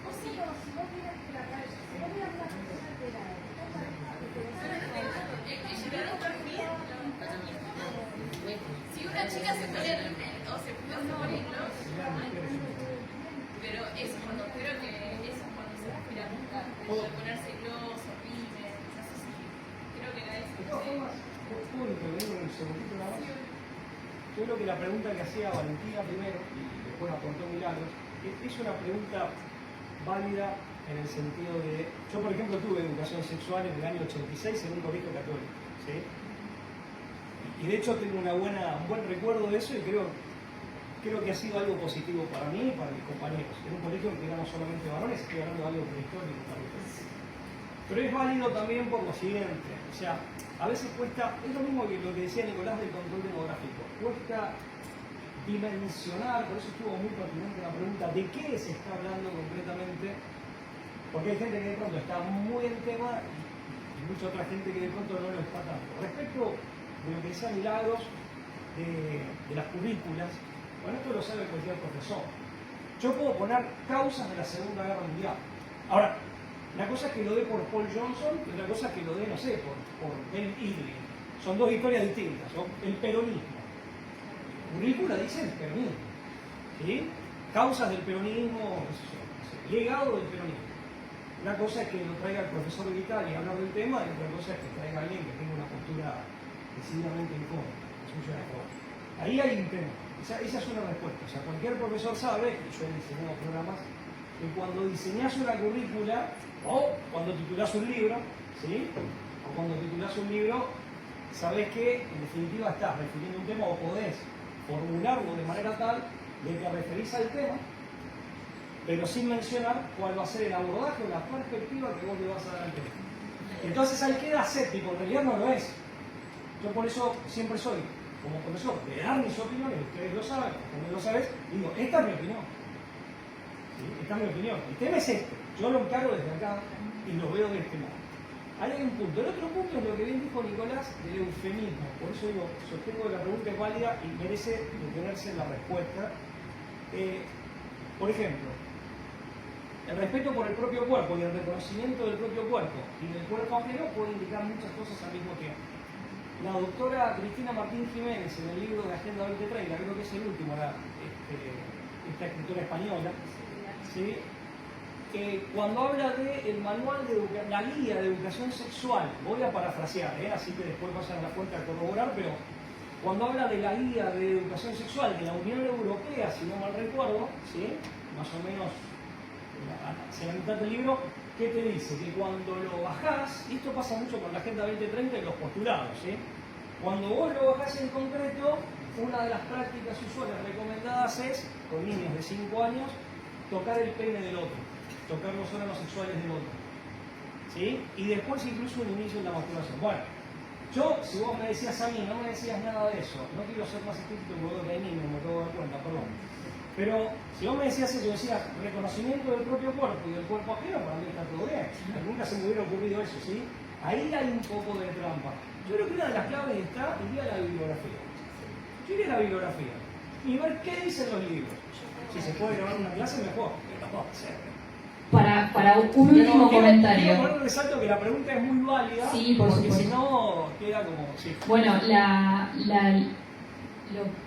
O sí. Si una chica se pone o se puede ponerlo, pero eso cuando creo que eso es cuando se respira buscar, ponerse gloss, rímel, quizás así. Creo que era eso. ¿Puedo intervenir un segundito nada más? Yo creo que la pregunta que hacía Valentina primero, y después aportó Milagros, es una pregunta válida en el sentido de... Yo, por ejemplo, tuve educación sexual en el año 86 en un colegio católico, ¿sí? Y de hecho tengo un buen recuerdo de eso y creo que ha sido algo positivo para mí y para mis compañeros. En un colegio que éramos solamente varones, estoy hablando de algo prehistórico tal vez. Pero es válido también por lo siguiente, o sea, a veces cuesta, es lo mismo que lo que decía Nicolás del control demográfico, cuesta dimensionar, por eso estuvo muy pertinente la pregunta de qué se está hablando concretamente, porque hay gente que de pronto está muy en tema y mucha otra gente que de pronto no lo está tanto. Respecto de lo que decía Milagros, de las currículas, bueno, esto lo sabe cualquier profesor. Yo puedo poner causas de la Segunda Guerra Mundial. Ahora, una cosa es que lo dé por Paul Johnson y otra cosa es que lo dé, no sé, por Ben Idlin. Son dos historias distintas, son el peronismo. Currícula dice el peronismo, ¿sí? Causas del peronismo, legado del peronismo. Una cosa es que lo traiga el profesor Vital y hablar del tema, y otra cosa es que traiga alguien que tenga una postura decididamente en contra, Ahí hay un tema, esa es una respuesta. O sea, cualquier profesor sabe, y yo he diseñado programas, que cuando diseñás una currícula, o cuando titulás un libro, ¿sí? O cuando titulás un libro, sabés que en definitiva estás refiriendo un tema o podés formularlo de manera tal de que referís al tema, pero sin mencionar cuál va a ser el abordaje o la perspectiva que vos le vas a dar al tema. Entonces ahí queda aséptico, en realidad no lo es. Yo por eso siempre soy, como profesor, de dar mis opiniones, ustedes lo saben, como lo sabes, digo, esta es mi opinión. ¿Sí? Esta es mi opinión. El tema es este. Yo lo encaro desde acá y lo veo de este modo. Ahí hay un punto. El otro punto es lo que bien dijo Nicolás del eufemismo. Por eso digo, sostengo que la pregunta es válida y merece detenerse en la respuesta. Por ejemplo, el respeto por el propio cuerpo y el reconocimiento del propio cuerpo y del cuerpo ajeno puede indicar muchas cosas al mismo tiempo. La doctora Cristina Martín Jiménez, en el libro de Agenda 2030, creo que es el último, esta escritora española, ¿sí? Cuando habla del manual de la guía de educación sexual, voy a parafrasear, así que después vayan a la fuente a corroborar, pero cuando habla de la guía de educación sexual de la Unión Europea, si no mal recuerdo, ¿sí? Más o menos hacia la mitad del libro, ¿qué te dice? Que cuando lo bajás, y esto pasa mucho con la Agenda 2030 y los postulados, ¿sí? Cuando vos lo bajás en concreto, una de las prácticas usuales recomendadas es, con niños de 5 años, tocar el pene del otro, tocar los órganos sexuales del otro. ¿Sí? Y después incluso un inicio en la masturbación. Bueno, yo, si vos me decías a mí, no me decías nada de eso, no quiero ser más explícito porque de mí me acabo de dar cuenta, perdón. Pero si vos me decías eso, decías reconocimiento del propio cuerpo y del cuerpo ajeno, para mí está todo bien. Nunca se me hubiera ocurrido eso, ¿sí? Ahí hay un poco de trampa. Yo creo que una de las claves está iría a la bibliografía. Yo iría a la bibliografía y ver qué dicen los libros. Si se puede grabar una clase, mejor. Para un último comentario. Quiero poner un resalto que la pregunta es muy válida, sí, por porque supuesto. si no queda como... Sí. Bueno,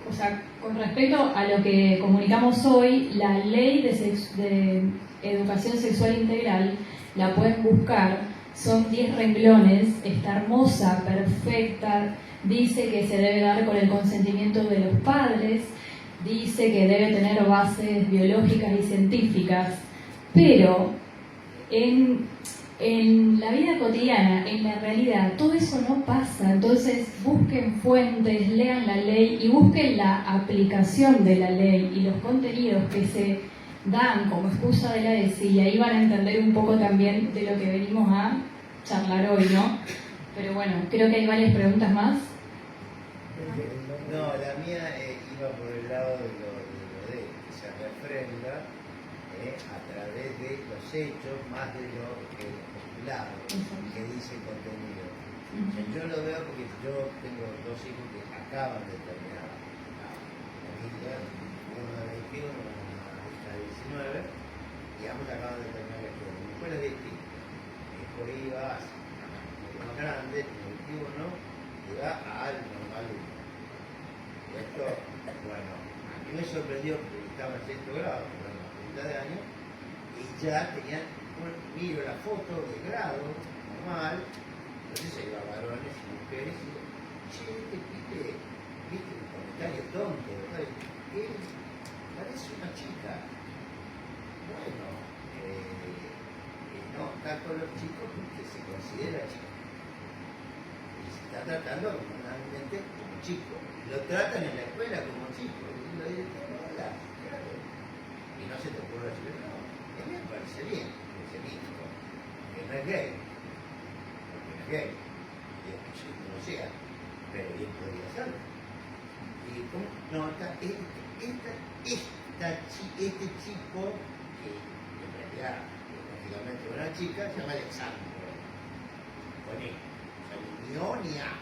o sea, con respecto a lo que comunicamos hoy, la ley de educación sexual integral la pueden buscar, son 10 renglones, está hermosa, perfecta, dice que se debe dar con el consentimiento de los padres, dice que debe tener bases biológicas y científicas, pero en la vida cotidiana, en la realidad, todo eso no pasa. Entonces busquen fuentes, lean la ley y busquen la aplicación de la ley y los contenidos que se dan como excusa de la ESI, y ahí van a entender un poco también de lo que venimos a charlar hoy, ¿no? Pero bueno, creo que hay varias preguntas más. No, la mía iba por el lado de lo de que se refrenda a través de los hechos más de lo que es postulado, que dice el contenido. Yo lo veo porque yo tengo 2 hijos que acaban de terminar la familia, uno de 21, una hija de 19, y ambos acaban de terminar la escuela. Mi escuela es distinta. Mi hijo iba a un más grande, 21, iba al normal 1. Y esto, bueno, a mí me sorprendió porque estaba en 6º grado, de años, y ya tenían, miro la foto de grado normal, entonces se iba varones y mujeres y digo, che, viste un comentario tonto, ¿verdad? ¿Qué? Parece una chica. Bueno, no, está con los chicos porque se considera chico. Y se está tratando normalmente como chico. Lo tratan en la escuela como chico. Y lo director, hola, claro. Y no se te ocurre decir, no, a mí me parece bien, ese mítico, que no es gay, porque no es gay, y es que yo no lo sea, pero bien podría serlo. Y como, no, este chico, que en realidad, lógicamente una chica, se llama Alexandro, con él, o sea, ni O ni A.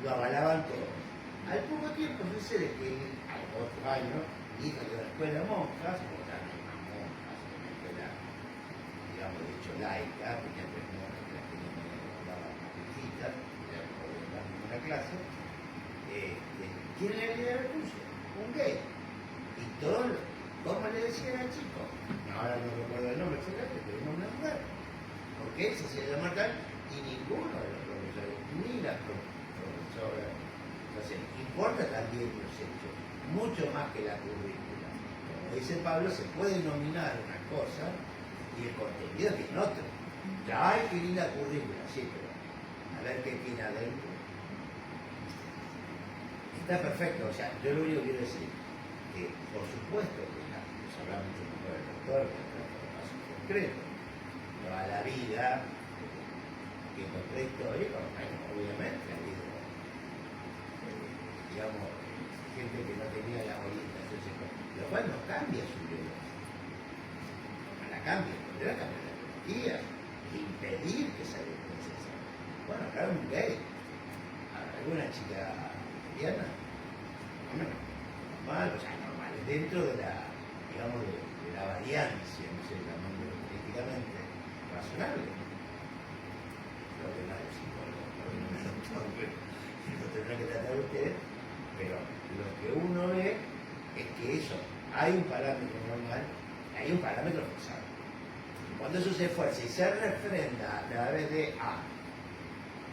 Lo avalaban todos. Al poco tiempo sucede que al otro año, hija de la escuela de monjas, como ya no hay más monjas, en la escuela, digamos, de hecho laica, tenía 3 monjas que las tenían daban más viejitas, ya no podían dar ninguna clase, ¿quién le había dado el curso? Un gay. Y todos, ¿cómo le decían al chico? Ahora no recuerdo el nombre exactamente, pero un nombre mujer. Porque él se hacía llamar tal, y ninguno de los profesores, ni la profesora. Entonces, importa también los hechos, mucho más que la currícula. Como dice Pablo, se puede nominar una cosa y el contenido tiene otro. Ya hay que ir la currícula, sí, pero a ver qué tiene adentro. Está perfecto, o sea, yo lo único que quiero decir que, por supuesto, que nos habla mucho mejor el doctor, que trata de casos concretos, toda la vida, que encontré histórico, obviamente ha habido, digamos, gente que no tenía la orientación sexual, lo cual no cambia su vida, no la cambia, podrá cambiar la teología, impedir que se oriente sexual. Bueno, claro, un gay, alguna chica cristiana, normal, o sea, normal, dentro de la, digamos, de la variancia, no sé, llamando políticamente razonable. Lo que no es psicólogo, lo que no es doctor, lo tendrá que tratar ustedes, pero lo que uno ve es que eso, hay un parámetro normal, hay un parámetro forzado. Cuando eso se fuerza y se refrenda a través de A,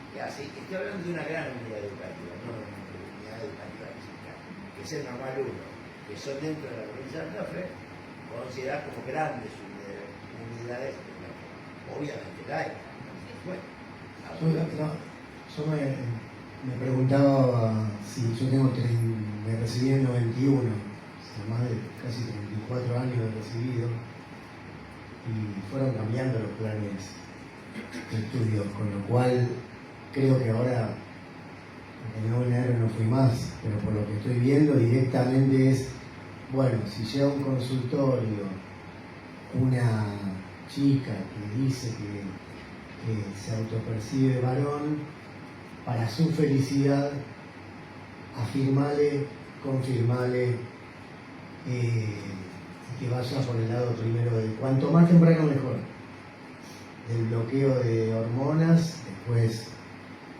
y así, estoy hablando de una gran unidad educativa, no de una unidad educativa chica, que es el normal 1, que son dentro de la provincia de Santa Fe, consideradas como grandes unidades educativas. Obviamente la hay. Bueno, yo Me preguntaba si yo me recibí en 91, más de casi 34 años de recibido, y fueron cambiando los planes de estudio, con lo cual creo que ahora, en el enero no fui más, pero por lo que estoy viendo directamente es, bueno, si llega a un consultorio una chica que dice que se autopercibe varón, para su felicidad, afirmale, confirmale, que vaya por el lado primero de cuanto más temprano mejor, del bloqueo de hormonas, después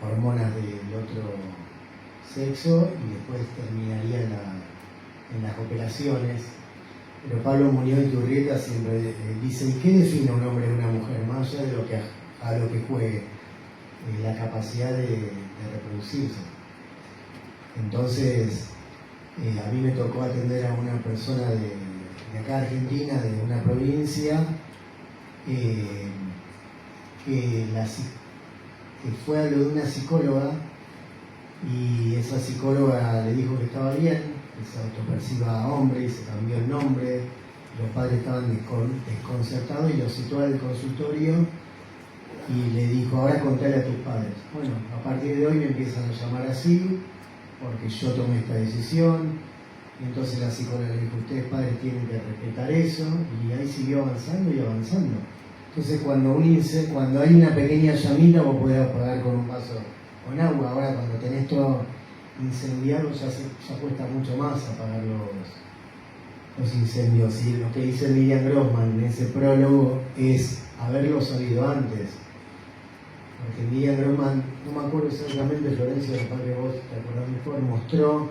hormonas del otro sexo y después terminaría en las operaciones. Pero Pablo Muñoz Iturrieta siempre dice, ¿y qué define a un hombre y una mujer? Más allá de a lo que juegue, la capacidad de reproducirse. Entonces, a mí me tocó atender a una persona de acá Argentina, de una provincia, que fue a lo de una psicóloga y esa psicóloga le dijo que estaba bien, que se autoperciba hombre y se cambió el nombre. Los padres estaban desconcertados y lo citó al consultorio y le dijo, ahora contale a tus padres. Bueno, a partir de hoy me empiezan a llamar así, porque yo tomé esta decisión. Y entonces la psicóloga le dijo, ustedes padres tienen que respetar eso, y ahí siguió avanzando y avanzando. Entonces cuando hay una pequeña llamita vos podés apagar con un vaso con agua. Ahora cuando tenés todo incendiado ya cuesta mucho más apagar los incendios. Y lo que dice Miriam Grossman en ese prólogo es haberlo sabido antes. Porque Miriam Grossman, no me acuerdo exactamente, Florencia, capaz que vos te acordás mejor, mostró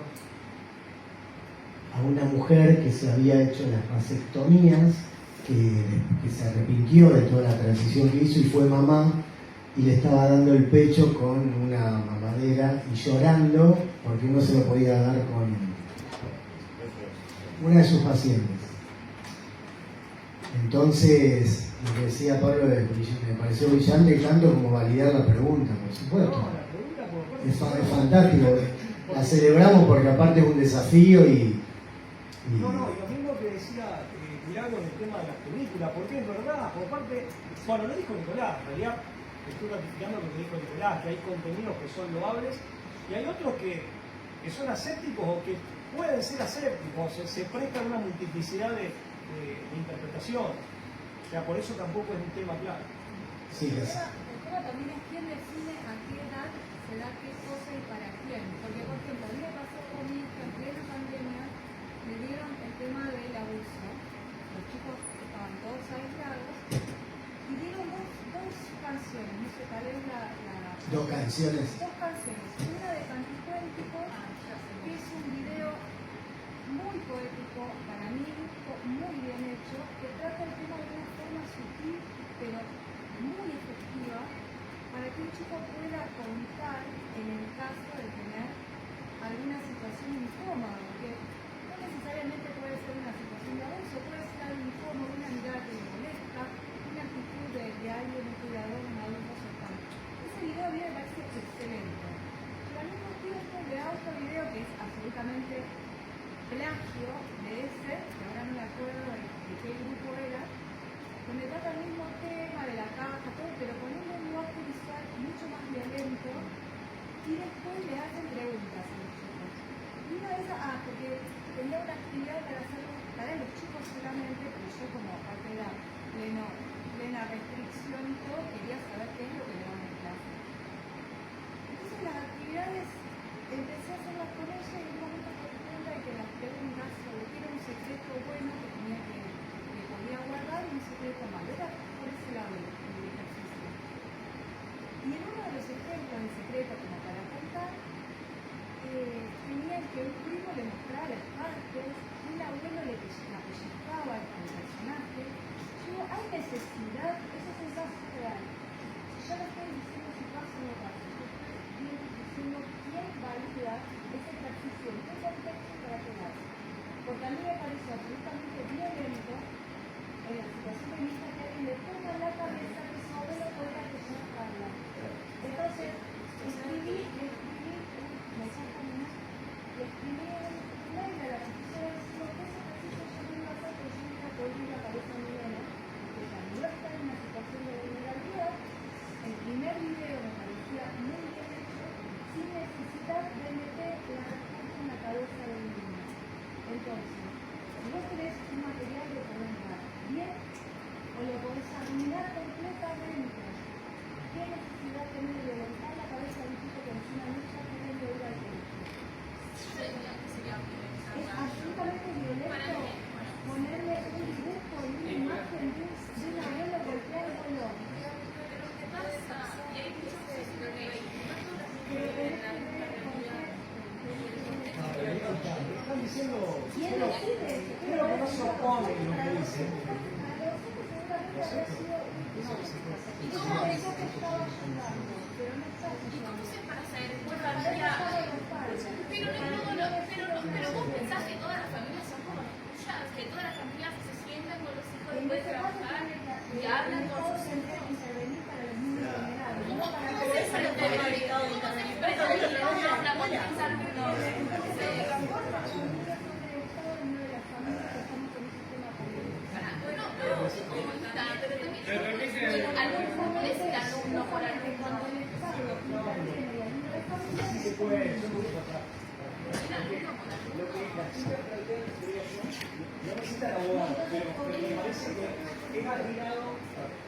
a una mujer que se había hecho las vasectomías, que se arrepintió de toda la transición que hizo y fue mamá, y le estaba dando el pecho con una mamadera y llorando porque no se lo podía dar con una de sus pacientes. Entonces, lo que decía Pablo me pareció brillante, tanto como validar la pregunta, por supuesto. Es fantástico. La celebramos porque aparte es un desafío y No, y lo mismo que decía Milagro en el tema de las películas, porque es verdad, por parte, bueno, lo dijo Nicolás, en realidad estoy ratificando lo que dijo Nicolás, que hay contenidos que son loables y hay otros que son asépticos o que pueden ser asépticos, se prestan una multiplicidad de interpretación. O sea, por eso tampoco es un tema claro. Sí, el tema también es quién define a qué edad se da qué cosa y para quién. Porque, por ejemplo, a mí me pasó con mi hija en plena pandemia, me dieron el tema del abuso. Los chicos estaban todos aislados y dieron dos canciones, no sé, tal vez Dos canciones. Una de Canticuéntico, que es un video muy poético para mí, muy bien hecho, que trata el tema de una forma sutil, pero muy efectiva, para que un chico pueda contar en el caso de tener alguna situación incómoda, porque no necesariamente puede ser una situación de abuso, puede ser algo incómodo, una mirada que le molesta, una actitud de alguien, un cuidador, un adulto cercano. Ese video a mí me parece excelente. Pero al mismo tiempo le da otro video que es absolutamente plagio de ese, que ahora no me acuerdo de qué grupo era, donde trata el mismo tema de la caja, todo, pero con un lenguaje visual mucho más violento, y después le hacen preguntas a los chicos. Y una de esas, porque tenía una actividad para los chicos solamente, pero yo como parte de la plena restricción y todo, quería saber qué es lo que le van en clase. Entonces las actividades empecé a hacerlas con ella y en un momento me di cuenta de que las preguntas sobre qué era un secreto bueno que podía guardar y un secreto malo. Era por ese lado el ejercicio. Y en uno de los ejemplos de secreto, como para contar, tenía que un primo le mostrara las partes, un abuelo le pellizcaba al personaje. Digo, hay necesidad, eso es un caso real. Si yo no estoy diciendo si pasa o no pasa, yo estoy diciendo quién valida ese ejercicio, en qué contexto para quedarse. Porque a mí me parece absolutamente violento en la situación de mi hija que alguien le ponga en la cabeza que su abuelo podría pellizcarla. Entonces, escribí creo que no se opone lo que dicen. ¿Y cómo haces para saber después familia? Pero vos pensás que todas las familias son como las tuyas, que todas las familias se sientan con los hijos después de trabajar y hablan con sus hijos. ¿Cómo se sabe lo que es delicado de intervenir? Pero la voy a pensar, bueno, pero algunos jóvenes y alumnos por alumno. Sí se puede, no necesitan abogado, pero me parece que es arriesgado,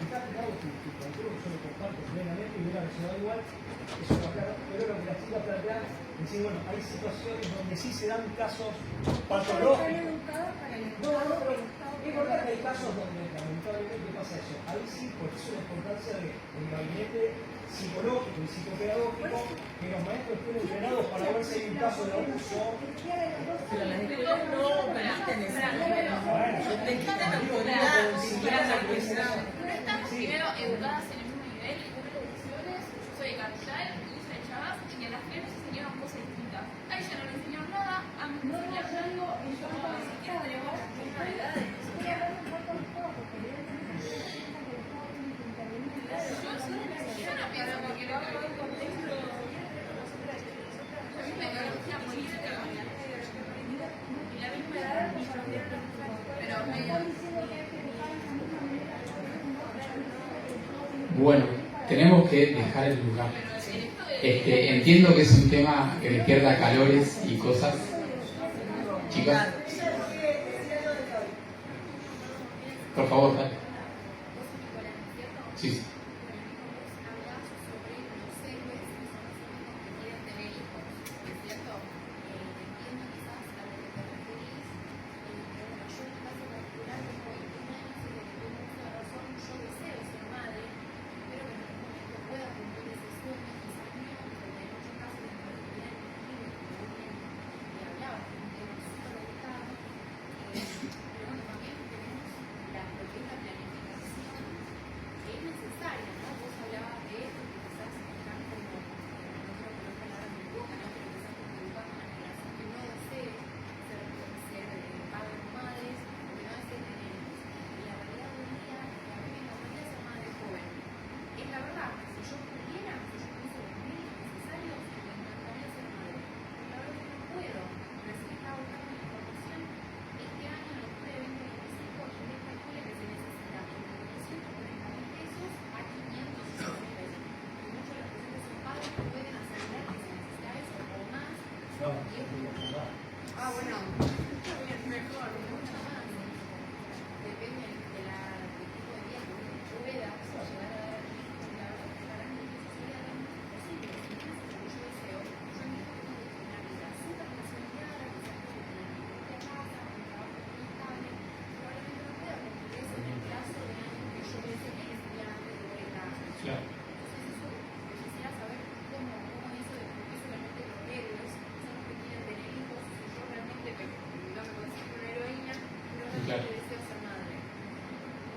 está aplicado tu control, yo lo comparto plenamente y hubiera mencionado igual, eso es claro, pero lo que las chicas plantean, decir, bueno, hay situaciones donde sí se dan casos patológicos. No, pero es verdad que hay casos donde lamentablemente pasa eso. Ahí sí, por eso la importancia del gabinete psicológico y psicopedagógico, que los maestros estén entrenados para ver si hay un caso de abuso. Pero las escuelas no permiten eso. Le quitan autoridad, No estamos primero educadas en el mismo nivel y tuve las decisiones. Yo soy de Capital, Luisa de Chavas, y en las clases se enseñaban cosas distintas. A ella no le enseñaron nada, a mí me enseñaron algo, y yo ni siquiera tenemos las mismas edades. Yo no pienso porque lo hago en contexto. A mí me quedó una política y la misma edad, pero Bueno, tenemos que dejar el lugar. Entiendo que es un tema que despierta calores y cosas. Chicas, por favor, dale. Sí, sí.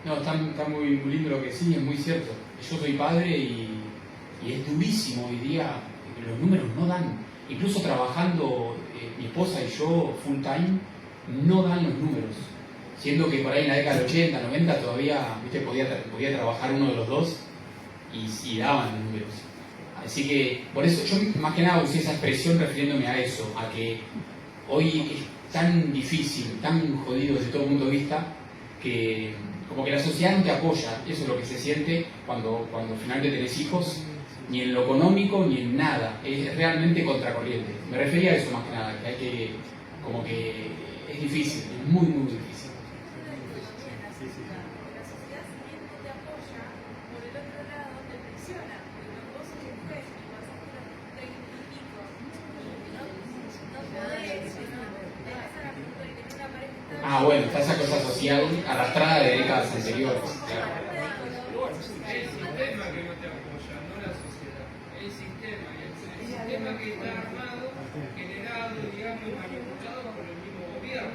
No, está muy lindo lo que sí, es muy cierto. Yo soy padre y es durísimo hoy día, los números no dan. Incluso trabajando mi esposa y yo full time, no dan los números. Siendo que por ahí en la década del 80, 90 todavía podía trabajar uno de los dos y daban los números. Así que por eso yo más que nada usé esa expresión refiriéndome a eso, a que hoy es tan difícil, tan jodido desde todo punto de vista, que como que la sociedad no te apoya. Eso es lo que se siente cuando finalmente tenés hijos, ni en lo económico ni en nada. Es realmente contracorriente. Me refería a eso más que nada, que hay que, como que es difícil, es muy muy difícil. Ah, bueno, está esa cosa social arrastrada de décadas anteriores. Claro. El sistema que no te apoya, no la sociedad. El sistema, que está armado, generado, digamos, y manipulado por el mismo gobierno. sociedad,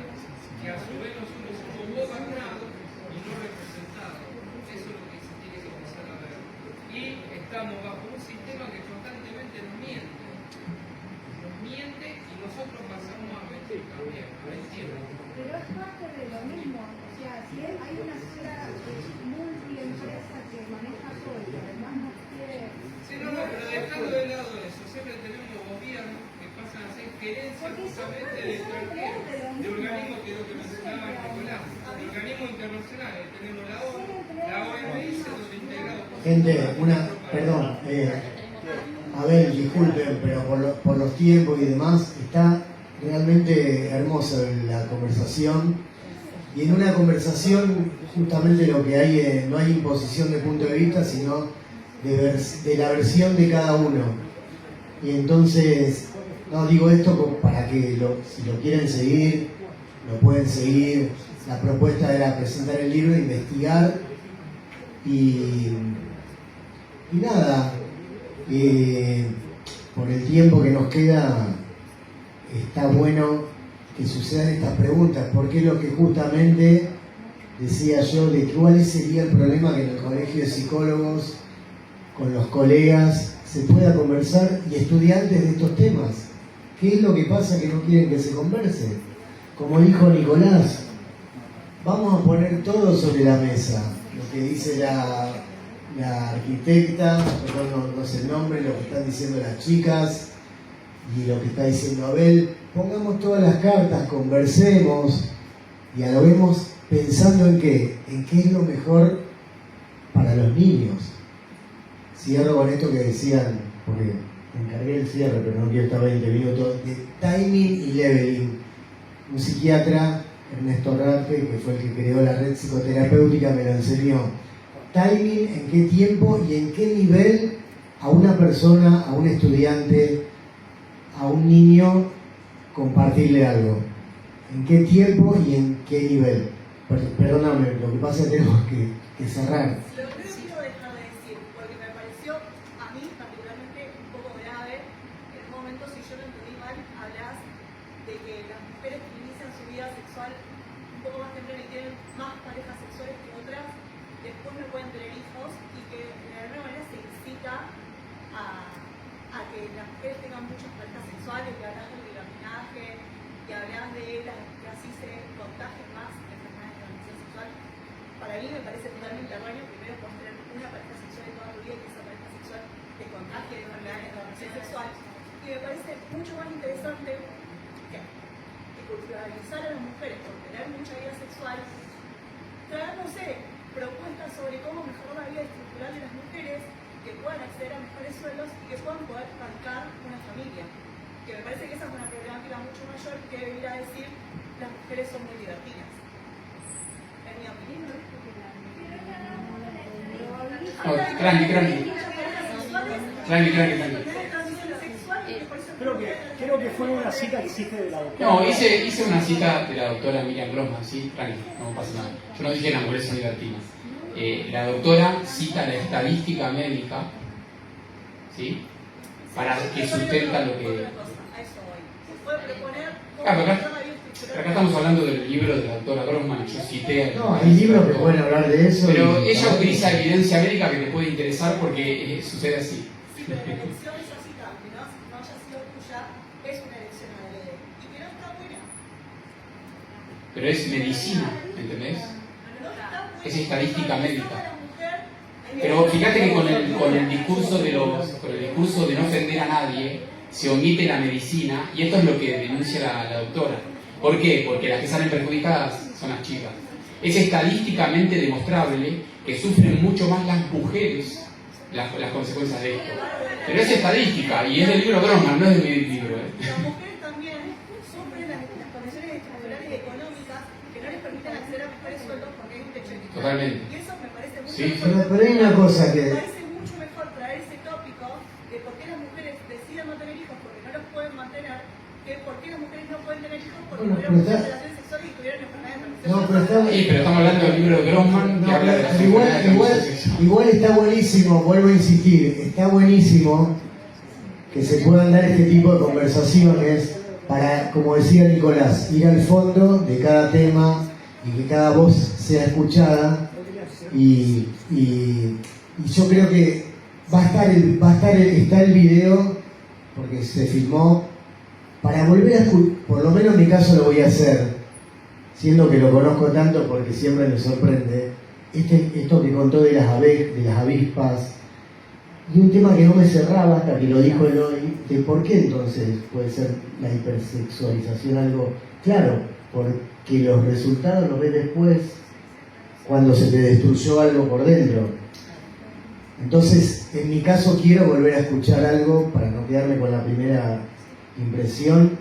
que a su vez nosotros somos gobernados y no representados. Eso es lo que se tiene que empezar a ver. Y estamos bajo un sistema que constantemente nos miente. Nos miente y nosotros pasamos a mentir también, a mentir. Pero es parte de lo mismo. O sea, si hay una sola multiempresa que maneja todo y que además no quiere... Sí, no, pero dejando de lado eso, siempre tenemos gobiernos que pasan a ser gerencia justamente del extranjero, de organismos que es lo que mencionaba Nicolás, de organismos internacionales. Tenemos la ONU, la OMS, donde integrado... Gente, perdón, Abel, disculpen, pero por los tiempos y demás, está realmente hermosa la conversación. Y en una conversación justamente lo que hay, no hay imposición de punto de vista, sino de la versión de cada uno. Y entonces, no digo esto para que si lo quieren seguir, lo pueden seguir. La propuesta era presentar el libro, investigar y nada, por el tiempo que nos queda, está bueno que sucedan estas preguntas, porque es lo que justamente decía yo, de cuál sería el problema que en el colegio de psicólogos, con los colegas, se pueda conversar y estudiantes de estos temas. ¿Qué es lo que pasa que no quieren que se converse? Como dijo Nicolás, vamos a poner todo sobre la mesa, lo que dice la arquitecta, no sé el nombre, lo que están diciendo las chicas y lo que está diciendo Abel. Pongamos todas las cartas, conversemos y a lo vemos pensando en qué es lo mejor para los niños. Cierro con esto que decían, porque encargué el cierre, pero no quiero estar 20 minutos, de timing y leveling. Un psiquiatra, Ernesto Rafe, que fue el que creó la red psicoterapéutica, me lo enseñó. Timing, en qué tiempo y en qué nivel a una persona, a un estudiante, a un niño, compartirle algo. ¿En qué tiempo y en qué nivel? Perdóname, lo que pasa es que tenemos que cerrar. Lo que quiero dejar de decir, porque me pareció a mí particularmente un poco grave, en un momento, si yo no entendí mal, hablas de que las mujeres que inician su vida sexual un poco más temprano y tienen más parejas sexuales que otras, después no pueden tener hijos y que de alguna manera se incita a que las mujeres tengan muchas parejas sexuales, que hablas del libertinaje, que hablas de que así se contagien más enfermedades de transmisión sexual. Para mí me parece totalmente erróneo. Primero puedes tener una pareja sexual de toda tu vida y que esa pareja sexual te contagie de enfermedades de transmisión sexual. Y me parece mucho más interesante que culturalizar a las mujeres por tener mucha vida sexual, traer, no sé, propuestas sobre cómo mejorar la vida estructural de las mujeres, que puedan acceder a mejores sueldos y que puedan poder bancar una familia. Que me parece que esa es una problemática mucho mayor que venir a decir las mujeres son muy divertidas. En mi opinión. Tranqui. Creo que fue una cita que hiciste de la doctora. No, hice una cita de la doctora Miriam Grossman, sí, tranqui, no pasa nada. Yo no dije que las mujeres son divertidas. La doctora cita la estadística médica, ¿sí? Para que sustenta lo que... Acá estamos hablando del libro de la doctora Grossman, yo cité... No, hay libros que pueden hablar de eso. Pero ella utiliza evidencia médica que te puede interesar porque sucede así. Sí, pero la elección esa cita, que no haya sido tuya, es una elección a la ley. Y que no está buena. Pero es medicina, ¿entendés? Es estadística médica. Pero fíjate que con el discurso de no ofender a nadie se omite la medicina, y esto es lo que denuncia la doctora. ¿Por qué? Porque las que salen perjudicadas son las chicas. Es estadísticamente demostrable que sufren mucho más las mujeres las consecuencias de esto. Pero es estadística, y es del libro Grossman, no es de mi libro. Las mujeres también sufren las condiciones estructurales y económicas que no les permiten acceder a mejores sueldos porque hay un techo de cristal. Totalmente. Y eso me parece mucho Sí. mejor. Pero hay una cosa que... Me parece mucho mejor traer ese tópico de por qué las mujeres deciden no tener hijos porque no los pueden mantener, que por qué las mujeres no pueden tener hijos porque tuvieron muchas relaciones sexuales y tuvieron enfermedades de transmisión. Sí, pero estamos hablando del libro de Grossman que habla de las enfermedades de transmisión sexual. Igual está buenísimo, vuelvo a insistir, está buenísimo que se puedan dar este tipo de conversaciones para, como decía Nicolás, ir al fondo de cada tema y que cada voz sea escuchada. Y yo creo que está el video, porque se filmó, para volver a escuchar, por lo menos en mi caso lo voy a hacer, siendo que lo conozco tanto porque siempre me sorprende, esto que contó de las avispas, y un tema que no me cerraba hasta que lo dijo él hoy, de por qué entonces puede ser la hipersexualización algo claro, porque los resultados los ves después, cuando se te destruyó algo por dentro. Entonces, en mi caso quiero volver a escuchar algo para no quedarme con la primera impresión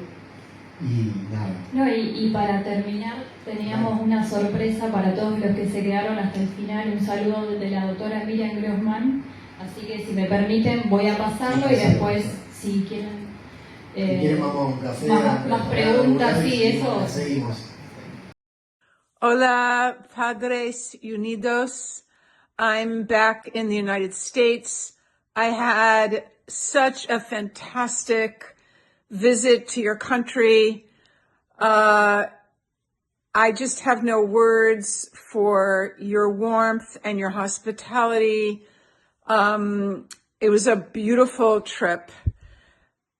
y nada. No, y para terminar, teníamos una sorpresa para todos los que se quedaron hasta el final, un saludo de la doctora Miriam Grossman, así que si me permiten voy a pasarlo y después, si quieren... si quieren vamos a un café. Más preguntas, sí, eso. Seguimos. Hola, Padres Unidos. I'm back in the United States. I had such a fantastic visit to your country. I just have no words for your warmth and your hospitality. It was a beautiful trip.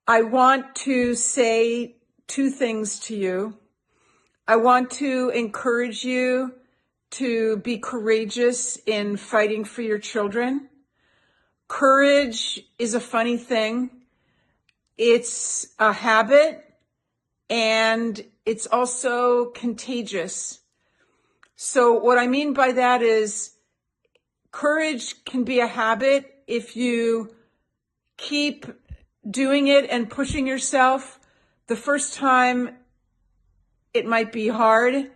I want to say two things to you. I want to encourage you to be courageous in fighting for your children. Courage is a funny thing. It's a habit, and it's also contagious. So what I mean by that is courage can be a habit if you keep doing it and pushing yourself. The first time, it might be hard.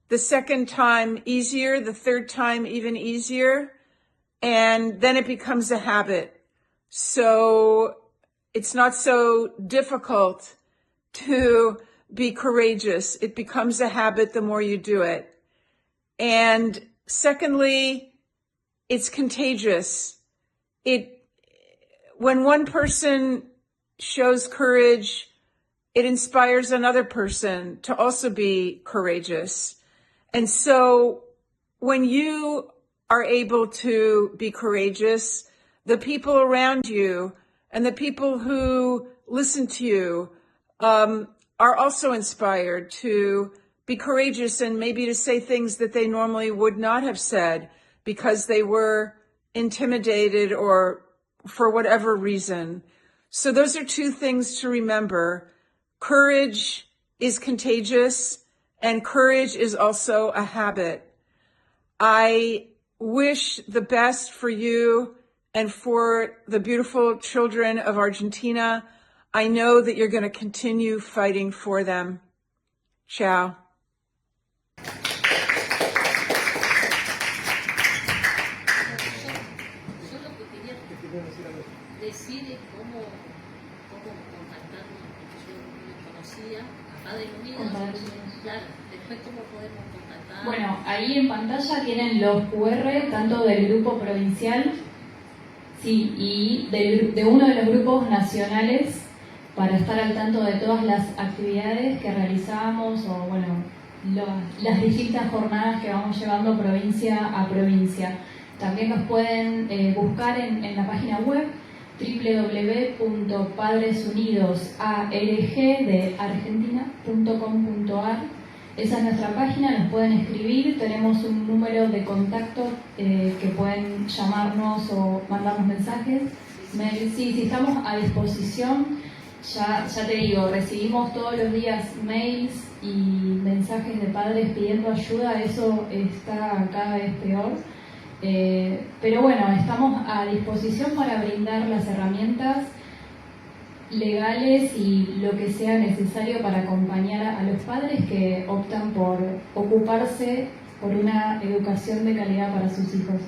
The second time, easier. The third time, even easier. And then it becomes a habit. So it's not so difficult to be courageous. It becomes a habit the more you do it. And secondly, it's contagious. When one person shows courage, it inspires another person to also be courageous. And so when you are able to be courageous, the people around you and the people who listen to you are also inspired to be courageous and maybe to say things that they normally would not have said because they were intimidated or for whatever reason. So those are two things to remember. Courage is contagious, and courage is also a habit. I wish the best for you and for the beautiful children of Argentina. I know that you're going to continue fighting for them. Ciao. Decide cómo contactarnos, yo no conocía a Padres Unidos, claro, después cómo podemos contactar. Bueno, ahí en pantalla tienen los QR tanto del grupo provincial, sí, y de uno de los grupos nacionales para estar al tanto de todas las actividades que realizamos o bueno, las distintas jornadas que vamos llevando provincia a provincia. También nos pueden buscar en la página web www.padresunidosarg.com.ar. Esa es nuestra página, nos pueden escribir, tenemos un número de contacto que pueden llamarnos o mandarnos mensajes. Sí, estamos a disposición. Ya te digo, recibimos todos los días mails y mensajes de padres pidiendo ayuda, eso está cada vez peor. Pero bueno, estamos a disposición para brindar las herramientas legales y lo que sea necesario para acompañar a los padres que optan por ocuparse por una educación de calidad para sus hijos.